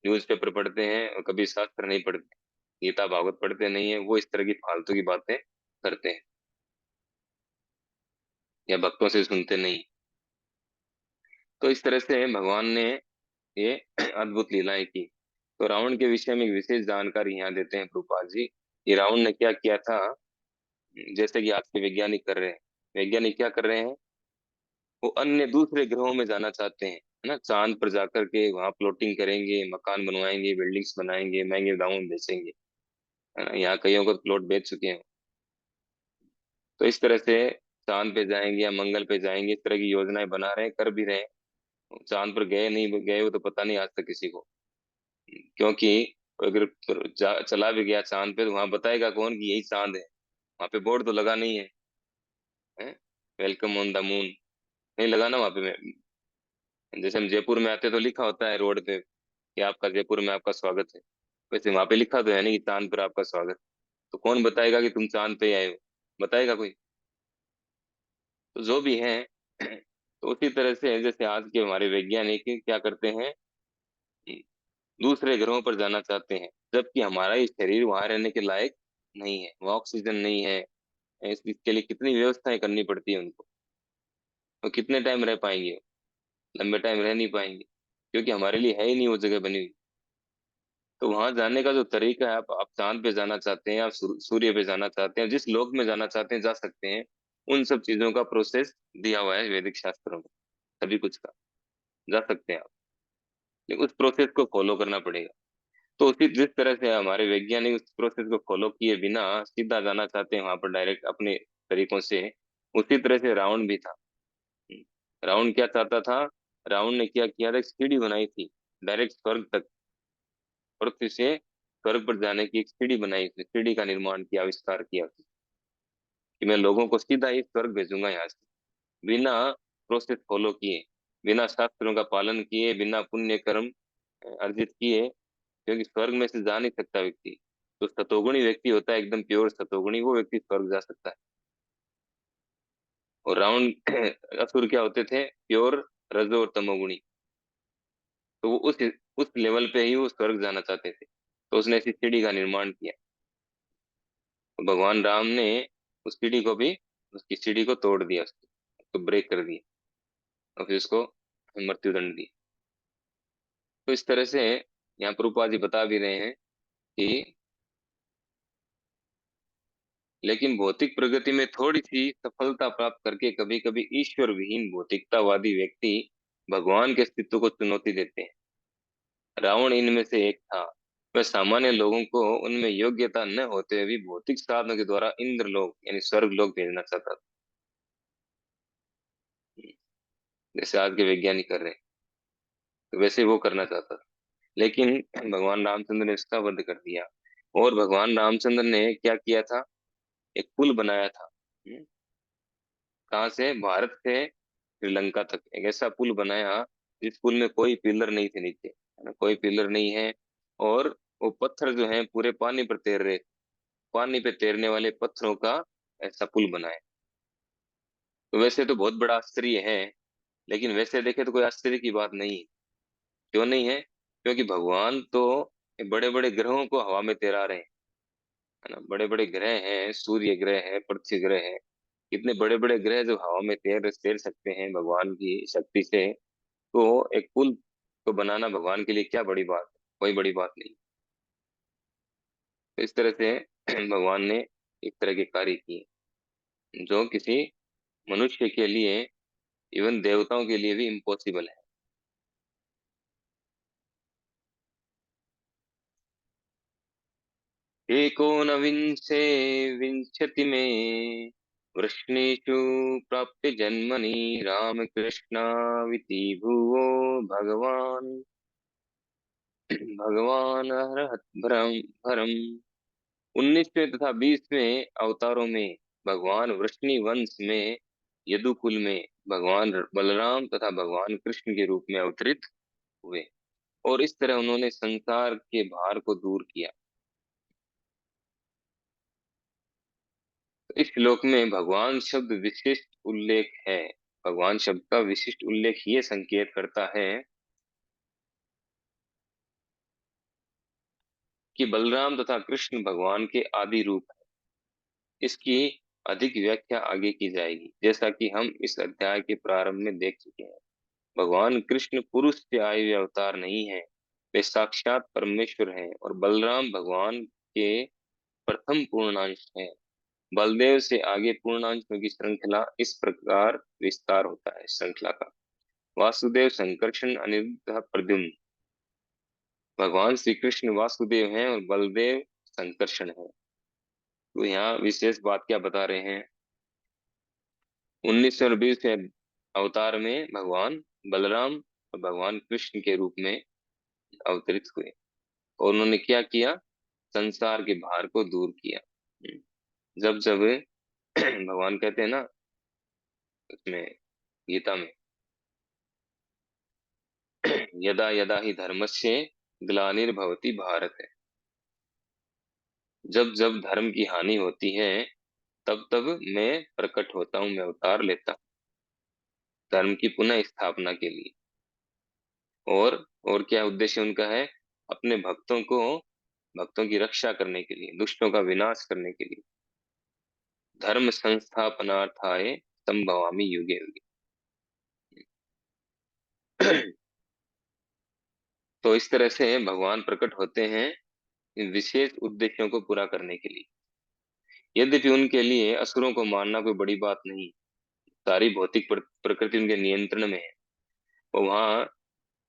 न्यूज़पेपर पढ़ते हैं, और कभी शास्त्र नहीं पढ़ते, गीता भागवत पढ़ते नहीं है। वो इस तरह की फालतू की बातें करते हैं, या भक्तों से सुनते नहीं। तो इस तरह से भगवान ने ये अद्भुत लीलाएं की। तो रावण के विषय में एक विशेष जानकारी यहाँ देते हैं प्रभुपाद जी, कि रावण ने क्या किया था। जैसे कि आज के वैज्ञानिक कर रहे हैं। वैज्ञानिक क्या कर रहे हैं, वो अन्य दूसरे ग्रहों में जाना चाहते हैं, है ना। चांद पर जाकर के वहां प्लॉटिंग करेंगे, मकान बनवाएंगे, बिल्डिंग्स बनाएंगे, महंगे दामों में बेचेंगे, है ना। यहाँ कईयों को प्लॉट बेच चुके हैं। तो इस तरह से चांद पे जाएंगे या मंगल पे जाएंगे, इस तरह की योजनाएं बना रहे हैं, कर भी रहे हैं। चांद पर गए नहीं गए वो तो पता नहीं आज तक किसी को, क्योंकि अगर चला भी गया चांद पे, तो वहां बताएगा कौन कि यही चांद है। वहां पे बोर्ड तो लगा नहीं है, वेलकम ऑन द मून, नहीं लगा ना वहां पे। जैसे हम जयपुर में आते तो लिखा होता है रोड पे कि आपका जयपुर में आपका स्वागत है। वैसे वहां पे लिखा तो है नहीं कि चांद पर आपका स्वागत। तो कौन बताएगा कि तुम चांद पे आए हो, बताएगा कोई? तो जो भी है तो उसी तरह से जैसे आज के हमारे वैज्ञानिक क्या करते हैं, दूसरे ग्रहों पर जाना चाहते हैं, जबकि हमारा ये शरीर वहां रहने के लायक नहीं है, वहाँ ऑक्सीजन नहीं है। इसके लिए कितनी व्यवस्थाएं करनी पड़ती है उनको। तो कितने टाइम रह पाएंगे? लंबे टाइम रह नहीं पाएंगे, क्योंकि हमारे लिए है ही नहीं वो जगह बनी हुई। तो वहां जाने का जो तरीका है, आप चांद पे जाना चाहते हैं, आप सूर्य पे जाना चाहते हैं, जिस लोक में जाना चाहते हैं जा सकते हैं। उन सब चीजों का प्रोसेस दिया हुआ है वैदिक शास्त्रों में, सभी कुछ का। जा सकते हैं आप, लेकिन उस प्रोसेस को फॉलो करना पड़ेगा। तो उसी जिस तरह से हमारे वैज्ञानिक उस प्रोसेस को फॉलो किए बिना सीधा जाना चाहते हैं वहां पर डायरेक्ट अपने तरीकों से, उसी तरह से रावण भी था। रावण क्या चाहता था? रावण ने क्या किया था, एक सीढ़ी बनाई थी डायरेक्ट स्वर्ग तक। पृथ्वी से स्वर्ग पर जाने की एक सीढ़ी बनाई थी, सीढ़ी का निर्माण किया, आविष्कार किया कि मैं लोगों को सीधा ही स्वर्ग भेजूंगा यहाँ से, बिना प्रोसेस फॉलो किए, बिना शास्त्रों का पालन किए, बिना पुण्य कर्म अर्जित किए। क्योंकि स्वर्ग में से जा नहीं सकता व्यक्ति। तो सतोगुणी व्यक्ति होता है, एकदम प्योर सतोगुणी, वो व्यक्ति स्वर्ग जा सकता है। और रावण असुर क्या होते थे? प्योर रजो और तमोगुणी। तो वो उस लेवल पे ही वो स्वर्ग जाना चाहते थे। तो उसने ऐसी सीढ़ी का निर्माण किया। तो भगवान राम ने उस सीढ़ी को भी, उसकी सीढ़ी को तोड़ दिया, उसको ब्रेक कर दिया, और फिर उसको मृत्युदंड दिया। तो इस तरह से यहाँ प्रभुपाद जी बता भी रहे हैं कि, लेकिन भौतिक प्रगति में थोड़ी सी सफलता प्राप्त करके कभी कभी ईश्वर विहीन भौतिकतावादी व्यक्ति भगवान के अस्तित्व को चुनौती देते हैं। रावण इनमें से एक था। वह सामान्य लोगों को उनमें योग्यता न होते हुए भी भौतिक साधनों के द्वारा इंद्र लोक यानी स्वर्ग लोक भेजना चाहता था, जैसे आज के वैज्ञानिक कर रहे हैं। तो वैसे वो करना चाहता था, लेकिन भगवान रामचंद्र ने इसका वध कर दिया। और भगवान रामचंद्र ने क्या किया था? एक पुल बनाया था। कहाँ से? भारत से श्रीलंका तक एक ऐसा पुल बनाया, जिस पुल में कोई पिलर नहीं थे नीचे, है ना, कोई पिलर नहीं है। और वो पत्थर जो है पूरे पानी पर तैर रहे, पानी पे तैरने वाले पत्थरों का ऐसा पुल बनाया। तो वैसे तो बहुत बड़ा आश्चर्य है, लेकिन वैसे देखे तो कोई आश्चर्य की बात नहीं है। क्यों नहीं है? क्योंकि भगवान तो बड़े बड़े ग्रहों को हवा में तैरा रहे हैं, है ना। बड़े बड़े ग्रह हैं, सूर्य ग्रह है, पृथ्वी ग्रह है। इतने बड़े बड़े ग्रह जो हवा में तैर तैर सकते हैं भगवान की शक्ति से। तो एक पुल उसको बनाना भगवान के लिए क्या बड़ी बात है, कोई बड़ी बात नहीं। तो इस तरह से भगवान ने इस तरह के कार्य किए जो किसी मनुष्य के लिए, इवन देवताओं के लिए भी इम्पॉसिबल है। एकोनविंशे विंशति में वृष्णेषु प्राप्य जन्मनि रामकृष्णाविति भुवो भगवान भगवान हरहत भरम भरम। 19वें तथा 20वें अवतारों में भगवान वृष्णि वंश में यदुकुल में भगवान बलराम तथा भगवान कृष्ण के रूप में अवतरित हुए, और इस तरह उन्होंने संसार के भार को दूर किया। इस श्लोक में भगवान शब्द विशिष्ट उल्लेख है। भगवान शब्द का विशिष्ट उल्लेख ये संकेत करता है कि बलराम तथा कृष्ण भगवान के आदि रूप है। इसकी अधिक व्याख्या आगे की जाएगी, जैसा कि हम इस अध्याय के प्रारंभ में देख चुके हैं। भगवान कृष्ण पुरुष से आए हुए अवतार नहीं है, वे साक्षात परमेश्वर हैं, और बलराम भगवान के प्रथम पूर्णांश हैं। बलदेव से आगे पूर्णांशों की श्रृंखला इस प्रकार विस्तार होता है श्रृंखला का। वासुदेव संकर्षण अनिरुद्ध प्रद्युम्न। भगवान श्री कृष्ण वासुदेव हैं और बलदेव संकर्षण है। तो यहाँ विशेष बात क्या बता रहे हैं, 1920 अवतार में भगवान बलराम और भगवान कृष्ण के रूप में अवतरित हुए, और उन्होंने क्या किया, संसार के भार को दूर किया। जब जब भगवान कहते हैं ना उसमें, गीता में, यदा यदा ही धर्मस्य ग्लानिर्भवति भारत है, जब जब धर्म की हानि होती है तब तब मैं प्रकट होता हूँ, मैं अवतार लेता हूँ धर्म की पुनः स्थापना के लिए। और और क्या उद्देश्य उनका है, अपने भक्तों की रक्षा करने के लिए, दुष्टों का विनाश करने के लिए। धर्म संस्थापनार्थाय संभवामि युगे युगे। तो इस तरह से भगवान प्रकट होते हैं इन विशेष उद्देश्यों को पूरा करने के लिए। यद्यपि उनके लिए असुरों को मारना कोई बड़ी बात नहीं, सारी भौतिक प्रकृति उनके नियंत्रण में है। वो वहां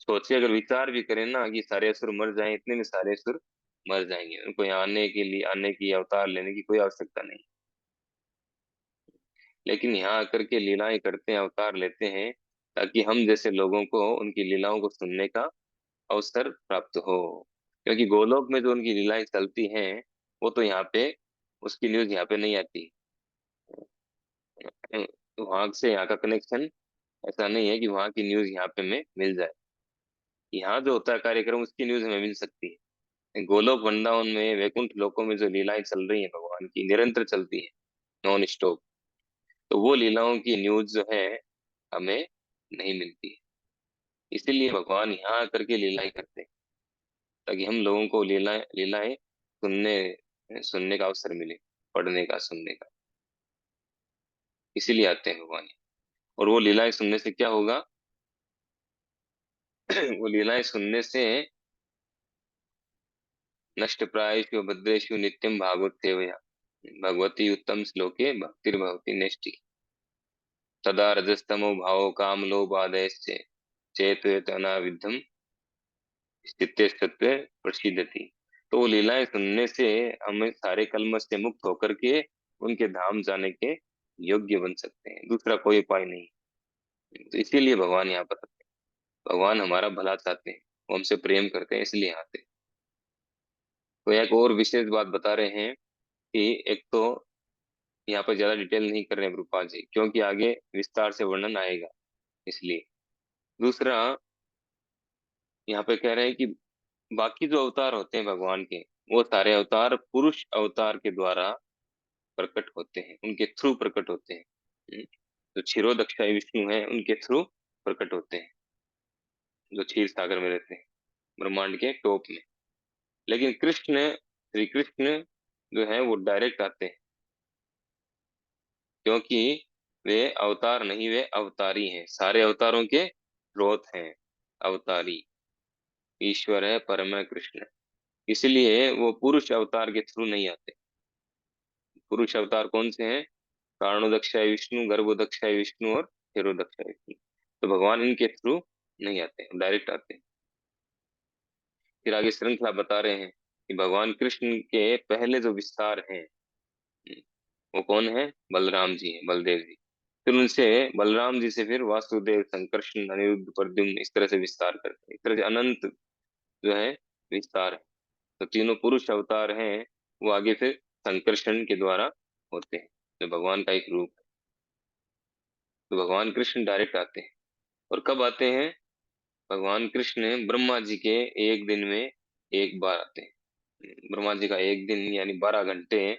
सोचे, अगर विचार भी करें ना कि सारे असुर मर जाएं, इतने में सारे असुर मर जाएंगे, उनको यहाँ आने के लिए, आने की, अवतार लेने की कोई आवश्यकता नहीं। लेकिन यहाँ आकर के लीलाएं करते हैं, अवतार लेते हैं, ताकि हम जैसे लोगों को उनकी लीलाओं को सुनने का अवसर प्राप्त हो। क्योंकि गोलोक में जो उनकी लीलाएं चलती हैं, वो तो यहाँ पे, उसकी न्यूज यहाँ पे नहीं आती। तो वहां से यहाँ का कनेक्शन ऐसा नहीं है कि वहां की न्यूज यहाँ पे हमें मिल जाए। यहाँ जो होता है कार्यक्रम, उसकी न्यूज हमें मिल सकती है। गोलोक वृंदावन में, वैकुंठ लोकों में जो लीलाएं चल रही है भगवान की, निरंतर चलती है, नॉन स्टॉप, तो वो लीलाओं की न्यूज जो है हमें नहीं मिलती है। इसीलिए भगवान यहाँ आकर के लीलाएं करते हैं, ताकि हम लोगों को लीलाएं लीलाएं सुनने सुनने का अवसर मिले, पढ़ने का, सुनने का। इसीलिए आते हैं भगवान। और वो लीलाएं सुनने से क्या होगा, वो लीलाएं सुनने से नष्ट प्रायेषु भद्रेषु नित्यम भागवत सेवया भगवती उत्तम श्लोके भक्तिर्भवति नष्टि तदा रजस्तमो भावो काम लोभादयश्च चेतनाविद्धम स्थित्य सत्य प्रसिद्धति। तो वो लीलाएं सुनने से हमें सारे कलमश से मुक्त होकर के उनके धाम जाने के योग्य बन सकते हैं, दूसरा कोई उपाय नहीं। तो इसीलिए भगवान यहाँ पर आते हैं। भगवान हमारा भला चाहते हैं, वो हमसे प्रेम करते हैं, इसलिए आते हैं। तो एक और विशेष बात बता रहे हैं कि एक तो यहाँ पर ज्यादा डिटेल नहीं कर रहे हैं रूपा जी, क्योंकि आगे विस्तार से वर्णन आएगा, इसलिए। दूसरा, यहाँ पे कह रहे हैं कि बाकी जो अवतार होते हैं भगवान के, वो सारे अवतार पुरुष अवतार के द्वारा प्रकट होते हैं, उनके थ्रू प्रकट होते हैं। जो क्षीरोदक्षाई विष्णु है, उनके थ्रू प्रकट होते हैं, जो क्षीर सागर में रहते हैं, ब्रह्मांड के टॉप में। लेकिन कृष्ण, श्री कृष्ण जो है वो डायरेक्ट आते हैं, क्योंकि वे अवतार नहीं, वे अवतारी हैं, सारे अवतारों के स्रोत हैं, अवतारी। ईश्वर है, परम है कृष्ण। इसलिए वो पुरुष अवतार के थ्रू नहीं आते। पुरुष अवतार कौन से हैं? कारणोदक्षाय विष्णु, गर्भोदक्षाय विष्णु और क्षीरोदक्षाय विष्णु। तो भगवान इनके थ्रू नहीं आते, डायरेक्ट आते हैं। फिर आगे श्रृंखला बता रहे हैं कि भगवान कृष्ण के पहले जो विस्तार हैं, वो कौन है? बलराम जी हैं, बलदेव जी। फिर उनसे, बलराम जी से फिर वासुदेव, संकर्षण, अनिरुद्ध, प्रद्युम्न, इस तरह से विस्तार करते हैं। इस तरह से अनंत जो है विस्तार है। तो तीनों पुरुष अवतार हैं, वो आगे फिर संकर्षण के द्वारा होते हैं, जो भगवान का एक रूप है। तो भगवान कृष्ण डायरेक्ट आते हैं। और कब आते हैं? भगवान कृष्ण ब्रह्मा जी के एक दिन में एक बार आते हैं। ब्रह्मा जी का एक दिन यानी 12 घंटे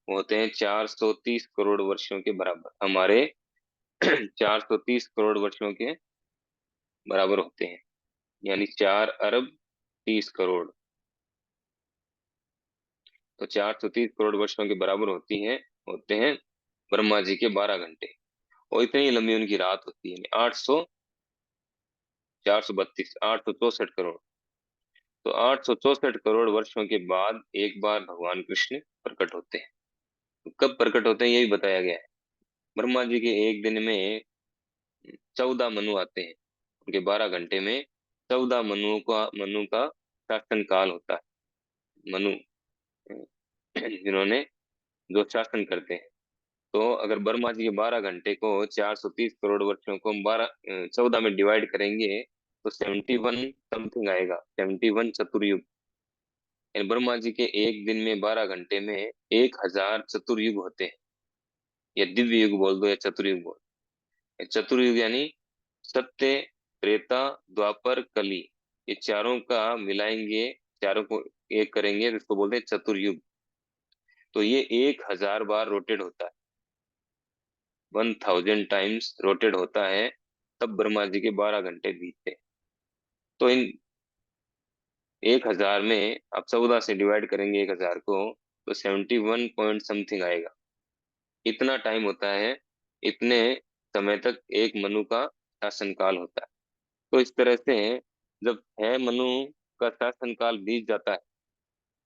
वो होते हैं 430 करोड़ वर्षों के बराबर, हमारे 430 करोड़ वर्षों के बराबर होते हैं, यानी 4 अरब 30 करोड़। तो 430 करोड़ वर्षों के बराबर होती हैं, होते हैं ब्रह्मा जी के 12 घंटे। और इतनी ही लंबी उनकी रात होती है, 864 तो 864 वर्षों के बाद एक बार भगवान कृष्ण प्रकट होते हैं। तो कब प्रकट होते हैं, ये भी बताया गया है। ब्रह्मा जी के एक दिन में 14 मनु आते हैं, उनके 12 घंटे में 14 मनु का शासन काल होता है। मनु जिन्होंने, जो शासन करते हैं। तो अगर ब्रह्मा जी के 12 घंटे को 430 करोड़ वर्षों को हम 14 में डिवाइड करेंगे, तो 71 समथिंग आएगा, 71 चतुर्युग। यानी ब्रह्मा जी के एक दिन में 12 घंटे में 1000 चतुर्युग होते हैं। या दिव्य युग बोल दो या चतुर्युग बोल। चतुर्युग यानी सत्य, त्रेता, द्वापर, कली, ये चारों का मिलाएंगे, चारों को एक करेंगे तो इसको बोलते हैं चतुर्युग। तो ये 1000 बार रोटेट होता है, 1000 टाइम्स रोटेट होता है, तब ब्रह्मा जी के 12 घंटे बीतते। तो इन 1000 में आप 14 से डिवाइड करेंगे 1000 को, तो 71 पॉइंट समथिंग आएगा। इतना टाइम होता है, इतने समय तक एक मनु का शासन काल होता है। तो इस तरह से जब 6 मनु का शासन काल बीत जाता है,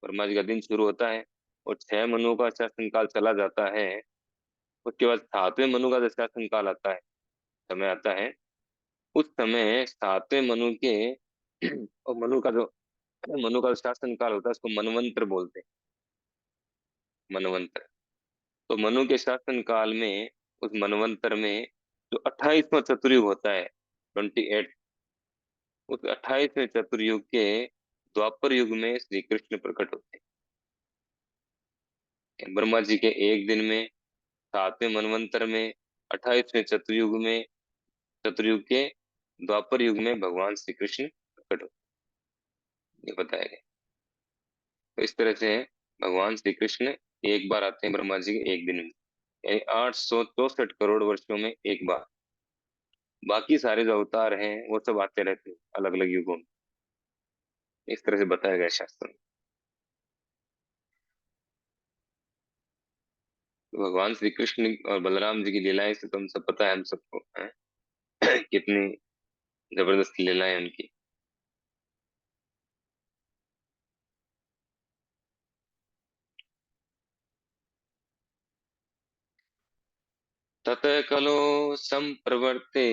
ब्रह्मा जी का दिन शुरू होता है और 6 मनु का शासन काल चला जाता है, उसके बाद 7वें मनु का जो शासन काल आता है, समय आता है, उस समय 7वें मनु के और मनु का जो शासन काल होता है उसको मनवंतर बोलते हैं। मनवंतर। तो मनु के शासन काल में, उस मनवंतर में जो 28वां चतुर्युग होता है, 28, उस 28वें चतुर्युग के द्वापर युग में श्री कृष्ण प्रकट होते हैं। ब्रह्मा जी के एक दिन में, 7वें मनवंतर में, 28वें चतुर्युग के द्वापर युग में भगवान श्री कृष्ण प्रकट होते हैं, ये बताया गया। तो इस तरह से भगवान श्री कृष्ण एक बार आते हैं ब्रह्मा जी के एक दिन में, यानी 864 करोड़ वर्षों में एक बार। बाकी सारे जो अवतार हैं वो सब आते रहते हैं अलग अलग युगों में। इस तरह से बताया गया शास्त्र में। तो भगवान श्री कृष्ण और बलराम जी की लीलाएं से तुम सब पता है, हम सबको है? कितनी जबरदस्त लीलाएं उनकी। ततः कलो संप्रवर्ते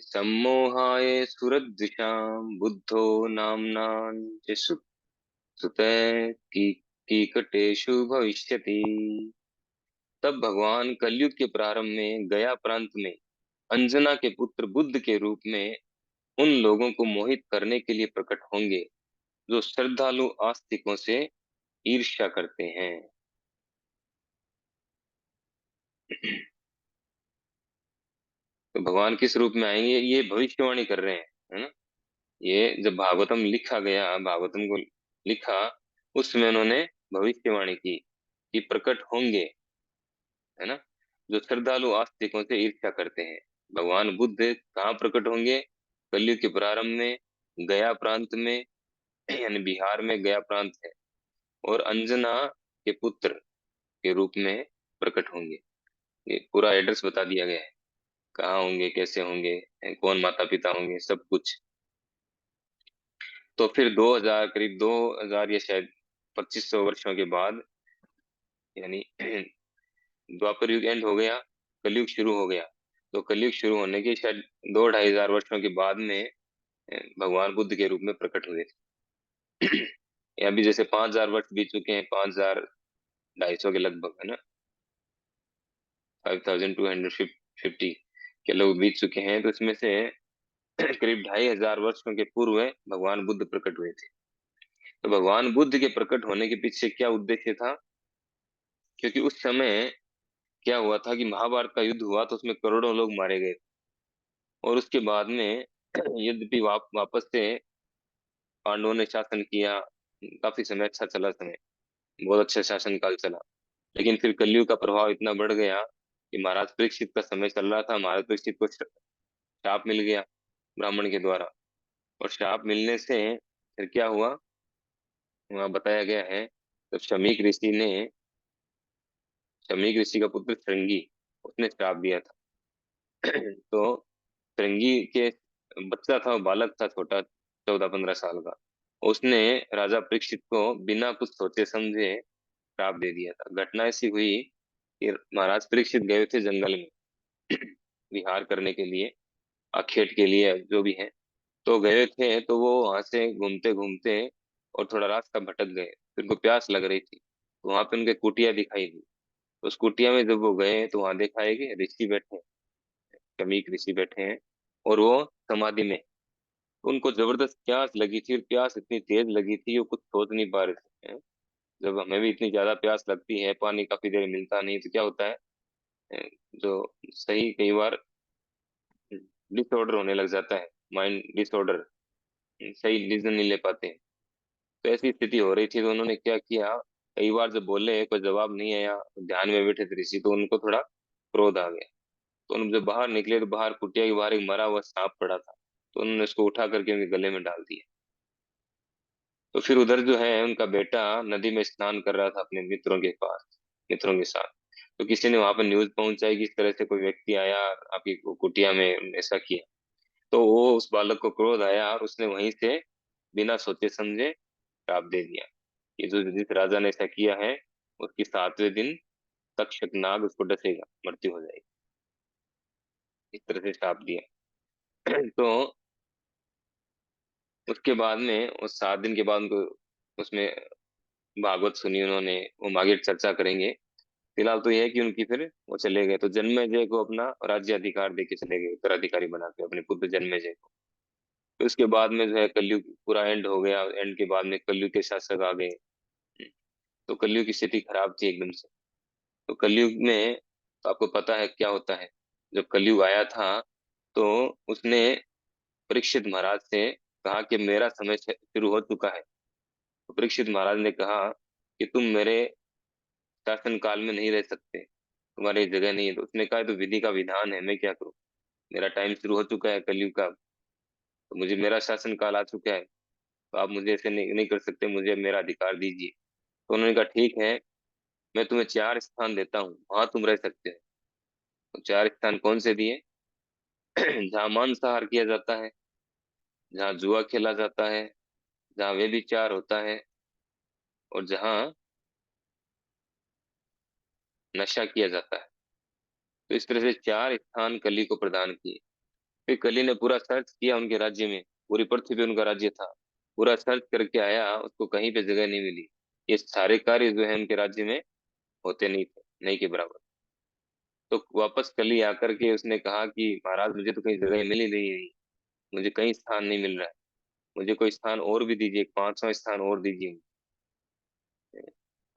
सम्मोहाय सुरद्विषां बुद्धो नाम्नां च सुत की कीकटेषु भविष्यति। तब भगवान कलयुग के प्रारंभ में गया प्रांत में अंजना के पुत्र बुद्ध के रूप में उन लोगों को मोहित करने के लिए प्रकट होंगे जो श्रद्धालु आस्तिकों से ईर्ष्या करते हैं। तो भगवान किस रूप में आएंगे, ये भविष्यवाणी कर रहे हैं, है ना? ये जब भागवतम लिखा गया, भागवतम को लिखा, उसमें उन्होंने भविष्यवाणी की कि प्रकट होंगे, है ना, जो श्रद्धालु आस्तिकों से ईर्ष्या करते हैं। भगवान बुद्ध कहाँ प्रकट होंगे? कलयुग के प्रारंभ में गया प्रांत में, यानी बिहार में गया प्रांत है, और अंजना के पुत्र के रूप में प्रकट होंगे। ये पूरा एड्रेस बता दिया गया है, कहाँ होंगे, कैसे होंगे, कौन माता पिता होंगे, सब कुछ। तो फिर 2000, करीब 2000 या शायद 2500 वर्षों के बाद, यानी द्वापर युग एंड हो गया, कलयुग शुरू हो गया। तो कलयुग शुरू होने के शायद 2-2500 वर्षों के बाद में भगवान बुद्ध के रूप में प्रकट हुए थे। या अभी जैसे 5000 वर्ष बीत चुके हैं, 5250 के लगभग, है ना, 5250 के लोग बीत चुके हैं। तो इसमें से करीब 2500 वर्षों के पूर्व भगवान बुद्ध प्रकट हुए थे। तो भगवान बुद्ध के प्रकट होने के पीछे क्या उद्देश्य था? क्योंकि उस समय क्या हुआ था कि महाभारत का युद्ध हुआ, तो उसमें करोड़ों लोग मारे गए। और उसके बाद में यद्यपि वापस से पांडवों ने शासन किया, काफी समय अच्छा चला, समय बहुत अच्छा शासन काल चला। लेकिन फिर कलयुग का प्रभाव इतना बढ़ गया कि महाराज परीक्षित का समय चल रहा था, महाराज परीक्षित को शाप मिल गया ब्राह्मण के द्वारा। और शाप मिलने से फिर क्या हुआ, वहाँ बताया गया है, तो शमीक ऋषि का पुत्र श्रृंगी, उसने श्राप दिया था। तो श्रृंगी के बच्चा था, वो बालक था छोटा, 14-15 साल का। उसने राजा परीक्षित को बिना कुछ सोचे समझे श्राप दे दिया था। घटना ऐसी हुई कि महाराज परीक्षित गए थे जंगल में विहार करने के लिए, आखेट के लिए, जो भी है। तो गए थे, तो वो वहां से घूमते घूमते और थोड़ा रास्ता भटक गए, फिर उनको प्यास लग रही थी, तो वहां पे उनके कुटिया दिखाई दी। उस कुटिया में जब वो गए तो वहां देखा है कि ऋषि बैठे हैं, शमीक ऋषि बैठे हैं, और वो समाधि में। उनको जबरदस्त प्यास लगी थी, और प्यास इतनी तेज लगी थी वो कुछ सोच नहीं पा रहे थे, हैं? जब हमें भी इतनी ज्यादा प्यास लगती है, पानी काफी देर मिलता नहीं, तो क्या होता है, हैं? जो सही कई बार डिसऑर्डर होने लग जाता है, माइंड डिसऑर्डर, सही डिसीजन नहीं ले पाते। तो ऐसी स्थिति हो रही थी, तो उन्होंने क्या किया, कई बार जब बोले कोई जवाब नहीं आया, तो ध्यान में बैठे थे ऋषि, तो उनको थोड़ा क्रोध आ गया। तो उन जब बाहर निकले, तो बाहर कुटिया के बाहर एक मरा हुआ सांप पड़ा था, तो उन्होंने उसको उठा करके उनके गले में डाल दिया। तो फिर उधर जो है उनका बेटा नदी में स्नान कर रहा था अपने मित्रों के पास, मित्रों के साथ। तो किसी ने वहां पर न्यूज पहुंचाई कि इस तरह से कोई व्यक्ति आया आपकी कुटिया में, ऐसा किया। तो वो उस बालक को क्रोध आया, और उसने वहीं से बिना सोचे समझे श्राप दे दिया, ये जो जिस राजा ने ऐसा किया है, उसकी 7वें दिन तक्षक नाग उसको डसेगा, मृत्यु हो जाएगी। इस तरह से श्राप दिया। तो उसके बाद में, उस 7 दिन के बाद उनको उसमें भागवत सुनी उन्होंने, वो आगे चर्चा करेंगे। फिलहाल तो यह है कि उनकी फिर वो चले गए, तो जन्मेजय को अपना राज्य अधिकार दे के चले गए, उत्तराधिकारी बना के अपने पुत्र जन्मेजय को। तो उसके बाद में जो है कलयुग पूरा एंड हो गया, एंड के बाद में कलयुग के शासक आ गए। तो कलयुग की स्थिति खराब थी एकदम से। तो कलयुग में तो आपको पता है क्या होता है, जब कलयुग आया था, तो उसने परीक्षित महाराज से कहा कि मेरा समय शुरू हो चुका है। तो परीक्षित महाराज ने कहा कि तुम मेरे शासन काल में नहीं रह सकते, तुम्हारी जगह नहीं है। तो उसने कहा, तो विधि का विधान है, मैं क्या करूं, मेरा टाइम शुरू हो चुका है कलयुग का, तो मुझे मेरा शासन काल आ चुका है, तो आप मुझे ऐसे नहीं कर सकते, मुझे मेरा अधिकार दीजिए। तो उन्होंने कहा ठीक है, मैं तुम्हें 4 स्थान देता हूँ, वहां तुम रह सकते हो। तो 4 स्थान कौन से दिए? जहाँ मांसाहार किया जाता है, जहाँ जुआ खेला जाता है, जहाँ व्यभिचार होता है, और जहाँ नशा किया जाता है। तो इस तरह से 4 स्थान कली को प्रदान किए। फिर कली ने पूरा सर्च किया उनके राज्य में, पूरी पृथ्वी पे उनका राज्य था, पूरा सर्च करके आया, उसको कहीं पे जगह नहीं मिली। ये सारे कार्य जो है उनके राज्य में होते नहीं थे, नहीं के बराबर। तो वापस कली आकर के उसने कहा कि महाराज मुझे तो कहीं जगह मिल ही नहीं रही, मुझे कहीं स्थान नहीं मिल रहा है, मुझे कोई स्थान और भी दीजिए, 5वां स्थान और दीजिए।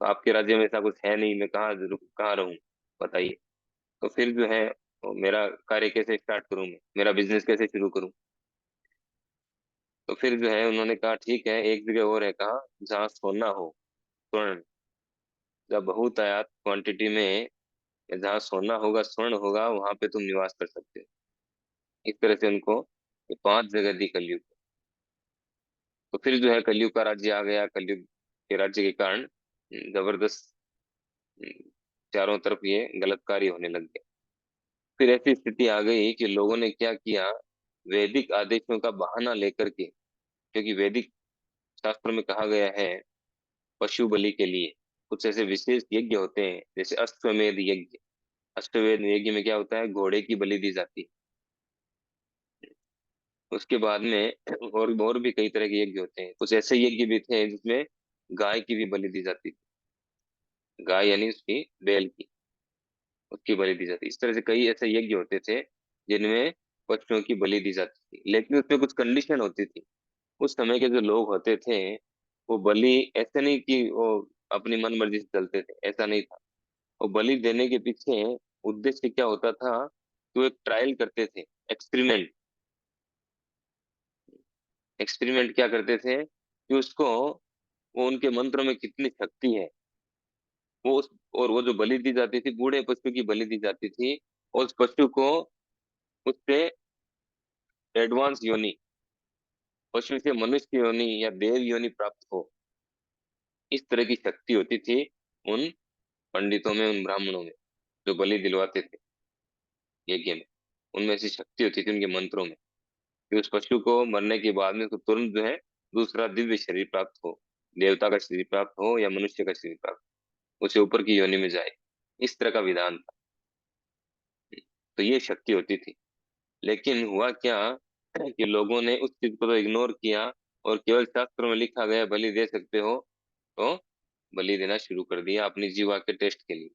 तो आपके राज्य में ऐसा कुछ है नहीं, मैं कहाँ रहूं, बताइए। तो फिर जो है, तो मेरा कार्य कैसे स्टार्ट करूं, मैं मेरा बिजनेस कैसे शुरू करूं? तो फिर जो है उन्होंने कहा ठीक है, एक जगह और है, कहा जहाँ सोना हो, स्वर्ण, जब बहुत आयात क्वांटिटी में, या जहाँ सोना होगा, स्वर्ण होगा, वहां पे तुम निवास कर सकते हो। इस तरह से उनको ये 5 जगह दी कलयुग। तो फिर जो है कलयुग का राज्य आ गया। कलयुग के राज्य के कारण जबरदस्त चारों तरफ ये गलत कार्य होने लग गया। फिर ऐसी स्थिति आ गई कि लोगों ने क्या किया, वैदिक आदेशों का बहाना लेकर के, क्योंकि वैदिक शास्त्रों में कहा गया है पशु बलि के लिए कुछ ऐसे विशेष यज्ञ होते हैं, जैसे अश्वमेध यज्ञ। अश्वमेध यज्ञ में क्या होता है, घोड़े की बलि दी जाती है। उसके बाद में और भी कई तरह के यज्ञ होते हैं। कुछ ऐसे यज्ञ भी थे जिसमें गाय की भी बलि दी जाती थी, गाय यानी उसकी बैल की, उसकी बलि दी जाती। इस तरह से कई ऐसे यज्ञ होते थे जिनमें पशुओं की बलि दी जाती थी, लेकिन उसमें कुछ कंडीशन होती थी। उस समय के जो लोग होते थे वो बलि ऐसे नहीं कि वो अपनी मन मर्जी से चलते थे, ऐसा नहीं था। वो बलि देने के पीछे उद्देश्य क्या होता था कि वो एक ट्रायल करते थे, एक्सपेरिमेंट। एक्सपेरिमेंट क्या करते थे कि उसको, वो उनके मंत्रों में कितनी शक्ति है, वो उस, और वो जो बलि दी जाती थी, बूढ़े पशु की बलि दी जाती थी, और उस पशु को उससे एडवांस योनि, पशु से मनुष्य योनि या देव योनि प्राप्त हो, इस तरह की शक्ति होती थी उन पंडितों में, उन ब्राह्मणों में जो बलि दिलवाते थे यज्ञ में। उनमें ऐसी शक्ति होती थी उनके मंत्रों में कि उस पशु को मरने के बाद में उसको तुरंत जो है दूसरा दिव्य शरीर प्राप्त हो, देवता का शरीर प्राप्त हो या मनुष्य का शरीर प्राप्त हो, उसे ऊपर की योनि में जाए। इस तरह का विधान था। तो ये शक्ति होती थी। लेकिन हुआ क्या कि लोगों ने उस चीज को तो इग्नोर किया, और केवल शास्त्रों में लिखा गया बलि दे सकते हो, तो बलि देना शुरू कर दिया अपनी जीवा के टेस्ट के लिए।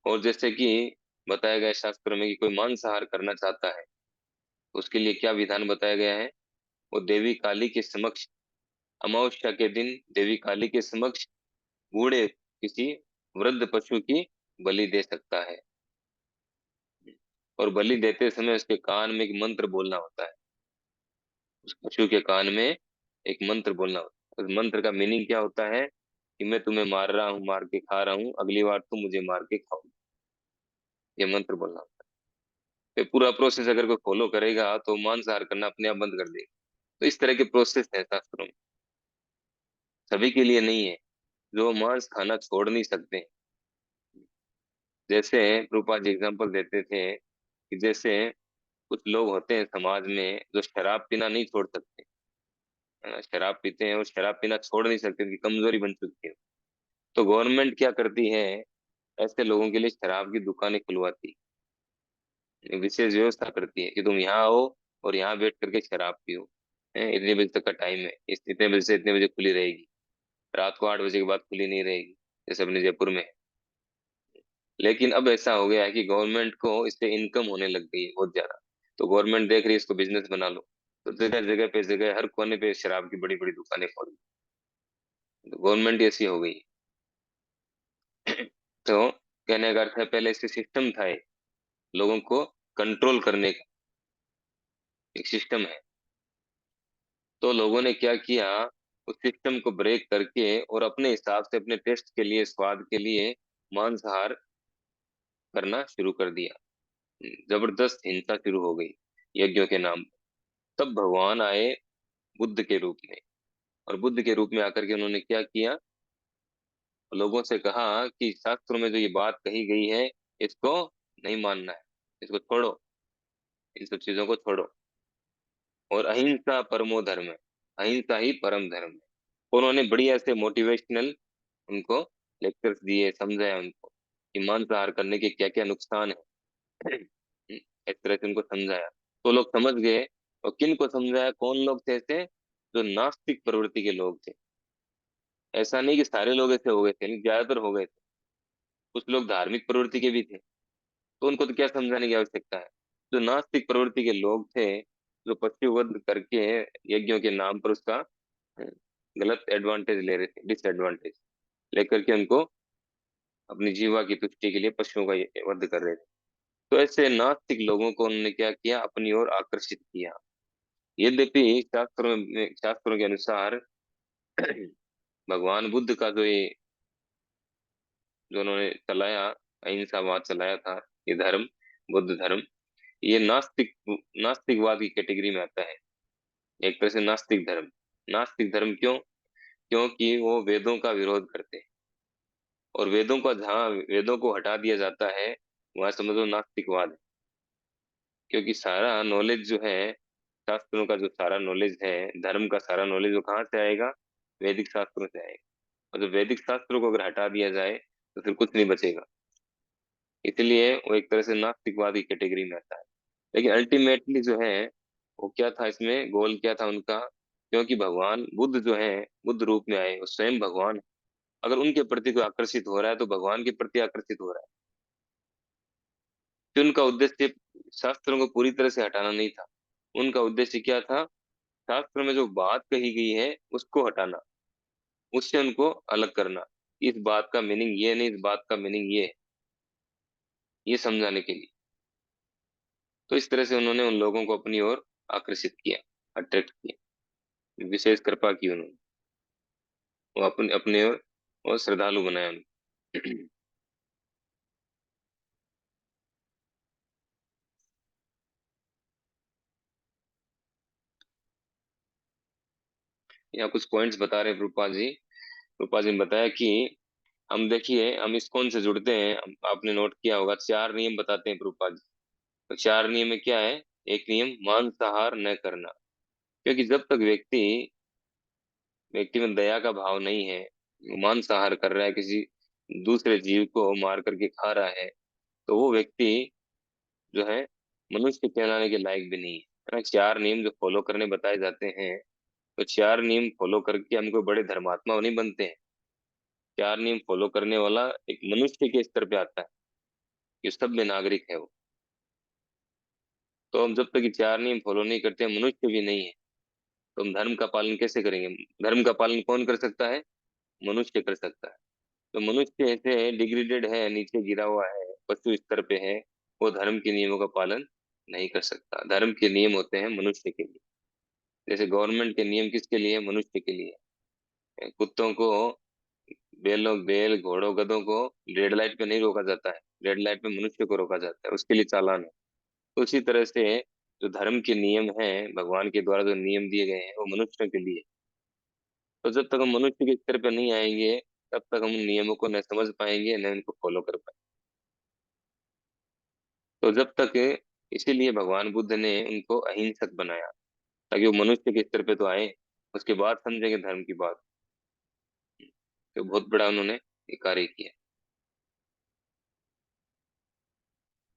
और जैसे कि बताया गया शास्त्र में कि कोई मांसाहार करना चाहता है, उसके लिए क्या विधान बताया गया है, वो देवी काली के समक्ष अमावस्या के दिन देवी काली के समक्ष बूढ़े किसी वृद्ध पशु की बलि दे सकता है। और बलि देते समय उसके कान में एक मंत्र बोलना होता है। उस पशु के कान में एक मंत्र बोलना होता है। उस मंत्र का मीनिंग क्या होता है कि मैं तुम्हें मार रहा हूँ, मार के खा रहा हूँ, अगली बार तुम मुझे मार के खाओ। ये मंत्र बोलना होता है। फिर पूरा प्रोसेस अगर कोई फॉलो करेगा तो मांसाहार करना अपने आप बंद कर देगा। तो इस तरह के प्रोसेस है शास्त्रों में, सभी के लिए नहीं है जो मांस खाना छोड़ नहीं सकते। जैसे रूपा जी एग्जाम्पल देते थे कि जैसे कुछ लोग होते हैं समाज में जो शराब पीना नहीं छोड़ सकते, है ना, शराब पीते हैं और शराब पीना छोड़ नहीं सकते, उनकी कमजोरी बन चुकी है। तो गवर्नमेंट क्या करती है, ऐसे लोगों के लिए शराब की दुकानें खुलवाती है, विशेष व्यवस्था करती है कि तुम यहाँ आओ और यहाँ बैठ करके शराब पियो। इतने बजे तक का टाइम है, इस इतने बजे से इतने बजे खुली रहेगी, रात को 8 बजे के बाद खुली नहीं रहेगी, जैसे अपने जयपुर में है। लेकिन अब ऐसा हो गया है कि गवर्नमेंट को इससे इनकम होने लग गई है बहुत ज्यादा। तो गवर्नमेंट देख रही है इसको बिजनेस बना लो, तो जगह जगह पे, जगह हर कोने पे शराब की बड़ी बड़ी दुकानें खोल दी। तो गवर्नमेंट ऐसी हो गई है। तो कहने का अर्थ है पहले इससे सिस्टम था, एक लोगों को कंट्रोल करने का एक सिस्टम है। तो लोगों ने क्या किया, उस सिस्टम को ब्रेक करके और अपने हिसाब से अपने टेस्ट के लिए, स्वाद के लिए मांसाहार करना शुरू कर दिया। जबरदस्त हिंसा शुरू हो गई यज्ञों के नाम पर। तब भगवान आए बुद्ध के रूप में, और बुद्ध के रूप में आकर के उन्होंने क्या किया, लोगों से कहा कि शास्त्रों में जो ये बात कही गई है इसको नहीं मानना है, इसको छोड़ो, इन सब चीजों को छोड़ो, और अहिंसा परमो धर्म है, अहिंसा ही परम धर्म है। उन्होंने बढ़िया से मोटिवेशनल उनको लेक्चर्स दिए, समझाया उनको कि मांसाहार करने के क्या क्या नुकसान है। इस तरह से उनको समझाया तो लोग समझ गए। और किन को समझाया, कौन लोग थे ऐसे, जो नास्तिक प्रवृत्ति के लोग थे। ऐसा नहीं कि सारे लोग ऐसे हो गए थे, लेकिन ज्यादातर हो गए थे। कुछ लोग धार्मिक प्रवृत्ति के भी थे, तो उनको तो क्या समझाने की आवश्यकता है। जो नास्तिक प्रवृत्ति के लोग थे, जो पशु वध करके यज्ञों के नाम पर उसका गलत एडवांटेज ले रहे थे, डिसएडवांटेज लेकर के उनको अपनी जीवा की तुष्टि के लिए पशुओं का वध कर रहे थे। तो ऐसे नास्तिक लोगों को उन्होंने क्या किया, अपनी ओर आकर्षित किया। यद्यपि शास्त्रों के अनुसार भगवान बुद्ध का जो उन्होंने चलाया, अहिंसावाद चलाया था, ये धर्म, बुद्ध धर्म, ये नास्तिकवाद की कैटेगरी में आता है। एक तरह से नास्तिक धर्म। नास्तिक धर्म क्यों, क्योंकि वो वेदों का विरोध करते हैं। और वेदों का, जहाँ वेदों को हटा दिया जाता है वहां समझो नास्तिकवाद है। क्योंकि सारा नॉलेज जो है शास्त्रों का जो सारा नॉलेज है, धर्म का सारा नॉलेज, वो कहाँ से आएगा? वैदिक शास्त्रों से आएगा। और जब वैदिक शास्त्रों को अगर हटा दिया जाए तो फिर कुछ नहीं बचेगा। इसलिए वो एक तरह से नास्तिकवाद की कैटेगरी में आता है। लेकिन अल्टीमेटली जो है, वो क्या था इसमें, गोल क्या था उनका? क्योंकि भगवान बुद्ध जो है, बुद्ध रूप में आए, वो स्वयं भगवान है। अगर उनके प्रति कोई आकर्षित हो रहा है तो भगवान के प्रति आकर्षित हो रहा है। कि उनका उद्देश्य शास्त्रों को पूरी तरह से हटाना नहीं था। उनका उद्देश्य क्या था? शास्त्र में जो बात कही गई है उसको हटाना, उससे उनको अलग करना। इस बात का मीनिंग ये नहीं, इस बात का मीनिंग ये है, ये समझाने के लिए। तो इस तरह से उन्होंने उन लोगों को अपनी ओर आकर्षित किया, अट्रैक्ट किया, विशेष कृपा की उन्होंने। वो अपने अपने ओर और श्रद्धालु बनाया उनको। यहाँ कुछ पॉइंट्स बता रहे हैं प्रभुपाद जी। प्रभुपाद जी ने बताया कि हम देखिए, हम इस्कॉन से जुड़ते हैं, आपने नोट किया होगा, 4 नियम बताते हैं प्रभुपाद जी। तो 4 नियम में क्या है? एक नियम, मांसाहार न करना। क्योंकि जब तक व्यक्ति व्यक्ति में दया का भाव नहीं है, वो मांसाहार कर रहा है, किसी दूसरे जीव को मार करके खा रहा है, तो वो व्यक्ति जो है मनुष्य कहलाने के लायक भी नहीं है। है ना? 4 नियम जो फॉलो करने बताए जाते हैं, तो 4 नियम फॉलो करके हम कोई बड़े धर्मात्मा नहीं बनते हैं। 4 नियम फॉलो करने वाला एक मनुष्य के स्तर पे आता है, कि सब में नागरिक है वो। तो हम जब तक ये 4 नियम फॉलो नहीं करते, मनुष्य भी नहीं है, तो हम धर्म का पालन कैसे करेंगे? धर्म का पालन कौन कर सकता है? मनुष्य कर सकता है। तो मनुष्य ऐसे डिग्रेडेड है, नीचे गिरा हुआ है, पशु स्तर पे है, वो धर्म के नियमों का पालन नहीं कर सकता। धर्म के नियम होते हैं मनुष्य के लिए। जैसे गवर्नमेंट के नियम किसके लिए? मनुष्य के लिए। कुत्तों को, बैल घोड़ों गधों को रेड लाइट पे नहीं रोका जाता है, रेड लाइट पे मनुष्य को रोका जाता है, उसके लिए चालान है। तो उसी तरह से जो धर्म के नियम हैं, भगवान के द्वारा जो नियम दिए गए हैं, वो मनुष्य के लिए। तो जब तक हम मनुष्य के स्तर पे नहीं आएंगे, तब तक हम उन नियमों को न समझ पाएंगे न उनको फॉलो कर पाएंगे। तो जब तक, इसीलिए भगवान बुद्ध ने उनको अहिंसक बनाया, ताकि वो मनुष्य के स्तर पे तो आए, उसके बाद समझेंगे धर्म की बात। तो बहुत बड़ा उन्होंने ये कार्य किया।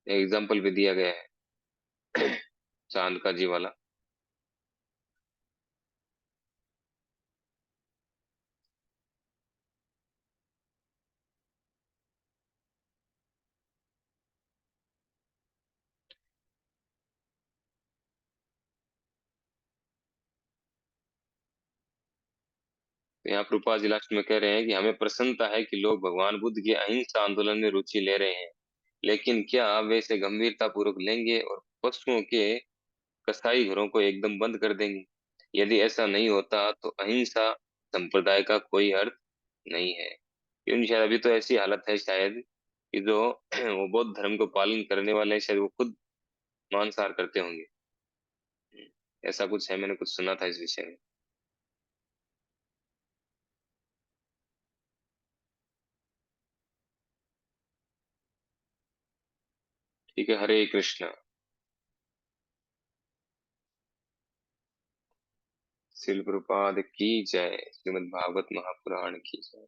एग्जाम्पल भी दिया गया है, चांद का जी वाला। तो यहाँ प्रभुपाद जी लास्ट में कह रहे हैं कि हमें प्रसन्नता है कि लोग भगवान बुद्ध के अहिंसा आंदोलन में रुचि ले रहे हैं, लेकिन क्या वे इसे गंभीरता पूर्वक लेंगे और पशुओं के कसाई घरों को एकदम बंद कर देंगे? यदि ऐसा नहीं होता तो अहिंसा संप्रदाय का कोई अर्थ नहीं है। क्योंकि शायद अभी तो ऐसी हालत है शायद, कि जो वो बौद्ध धर्म को पालन करने वाले हैं, शायद वो खुद मांसाहार करते होंगे। ऐसा कुछ है, मैंने कुछ सुना था इस विषय में। ठीक है, हरे कृष्णा। शिल प्रपाद की जय, श्रीमद् भागवत महापुराण की जय।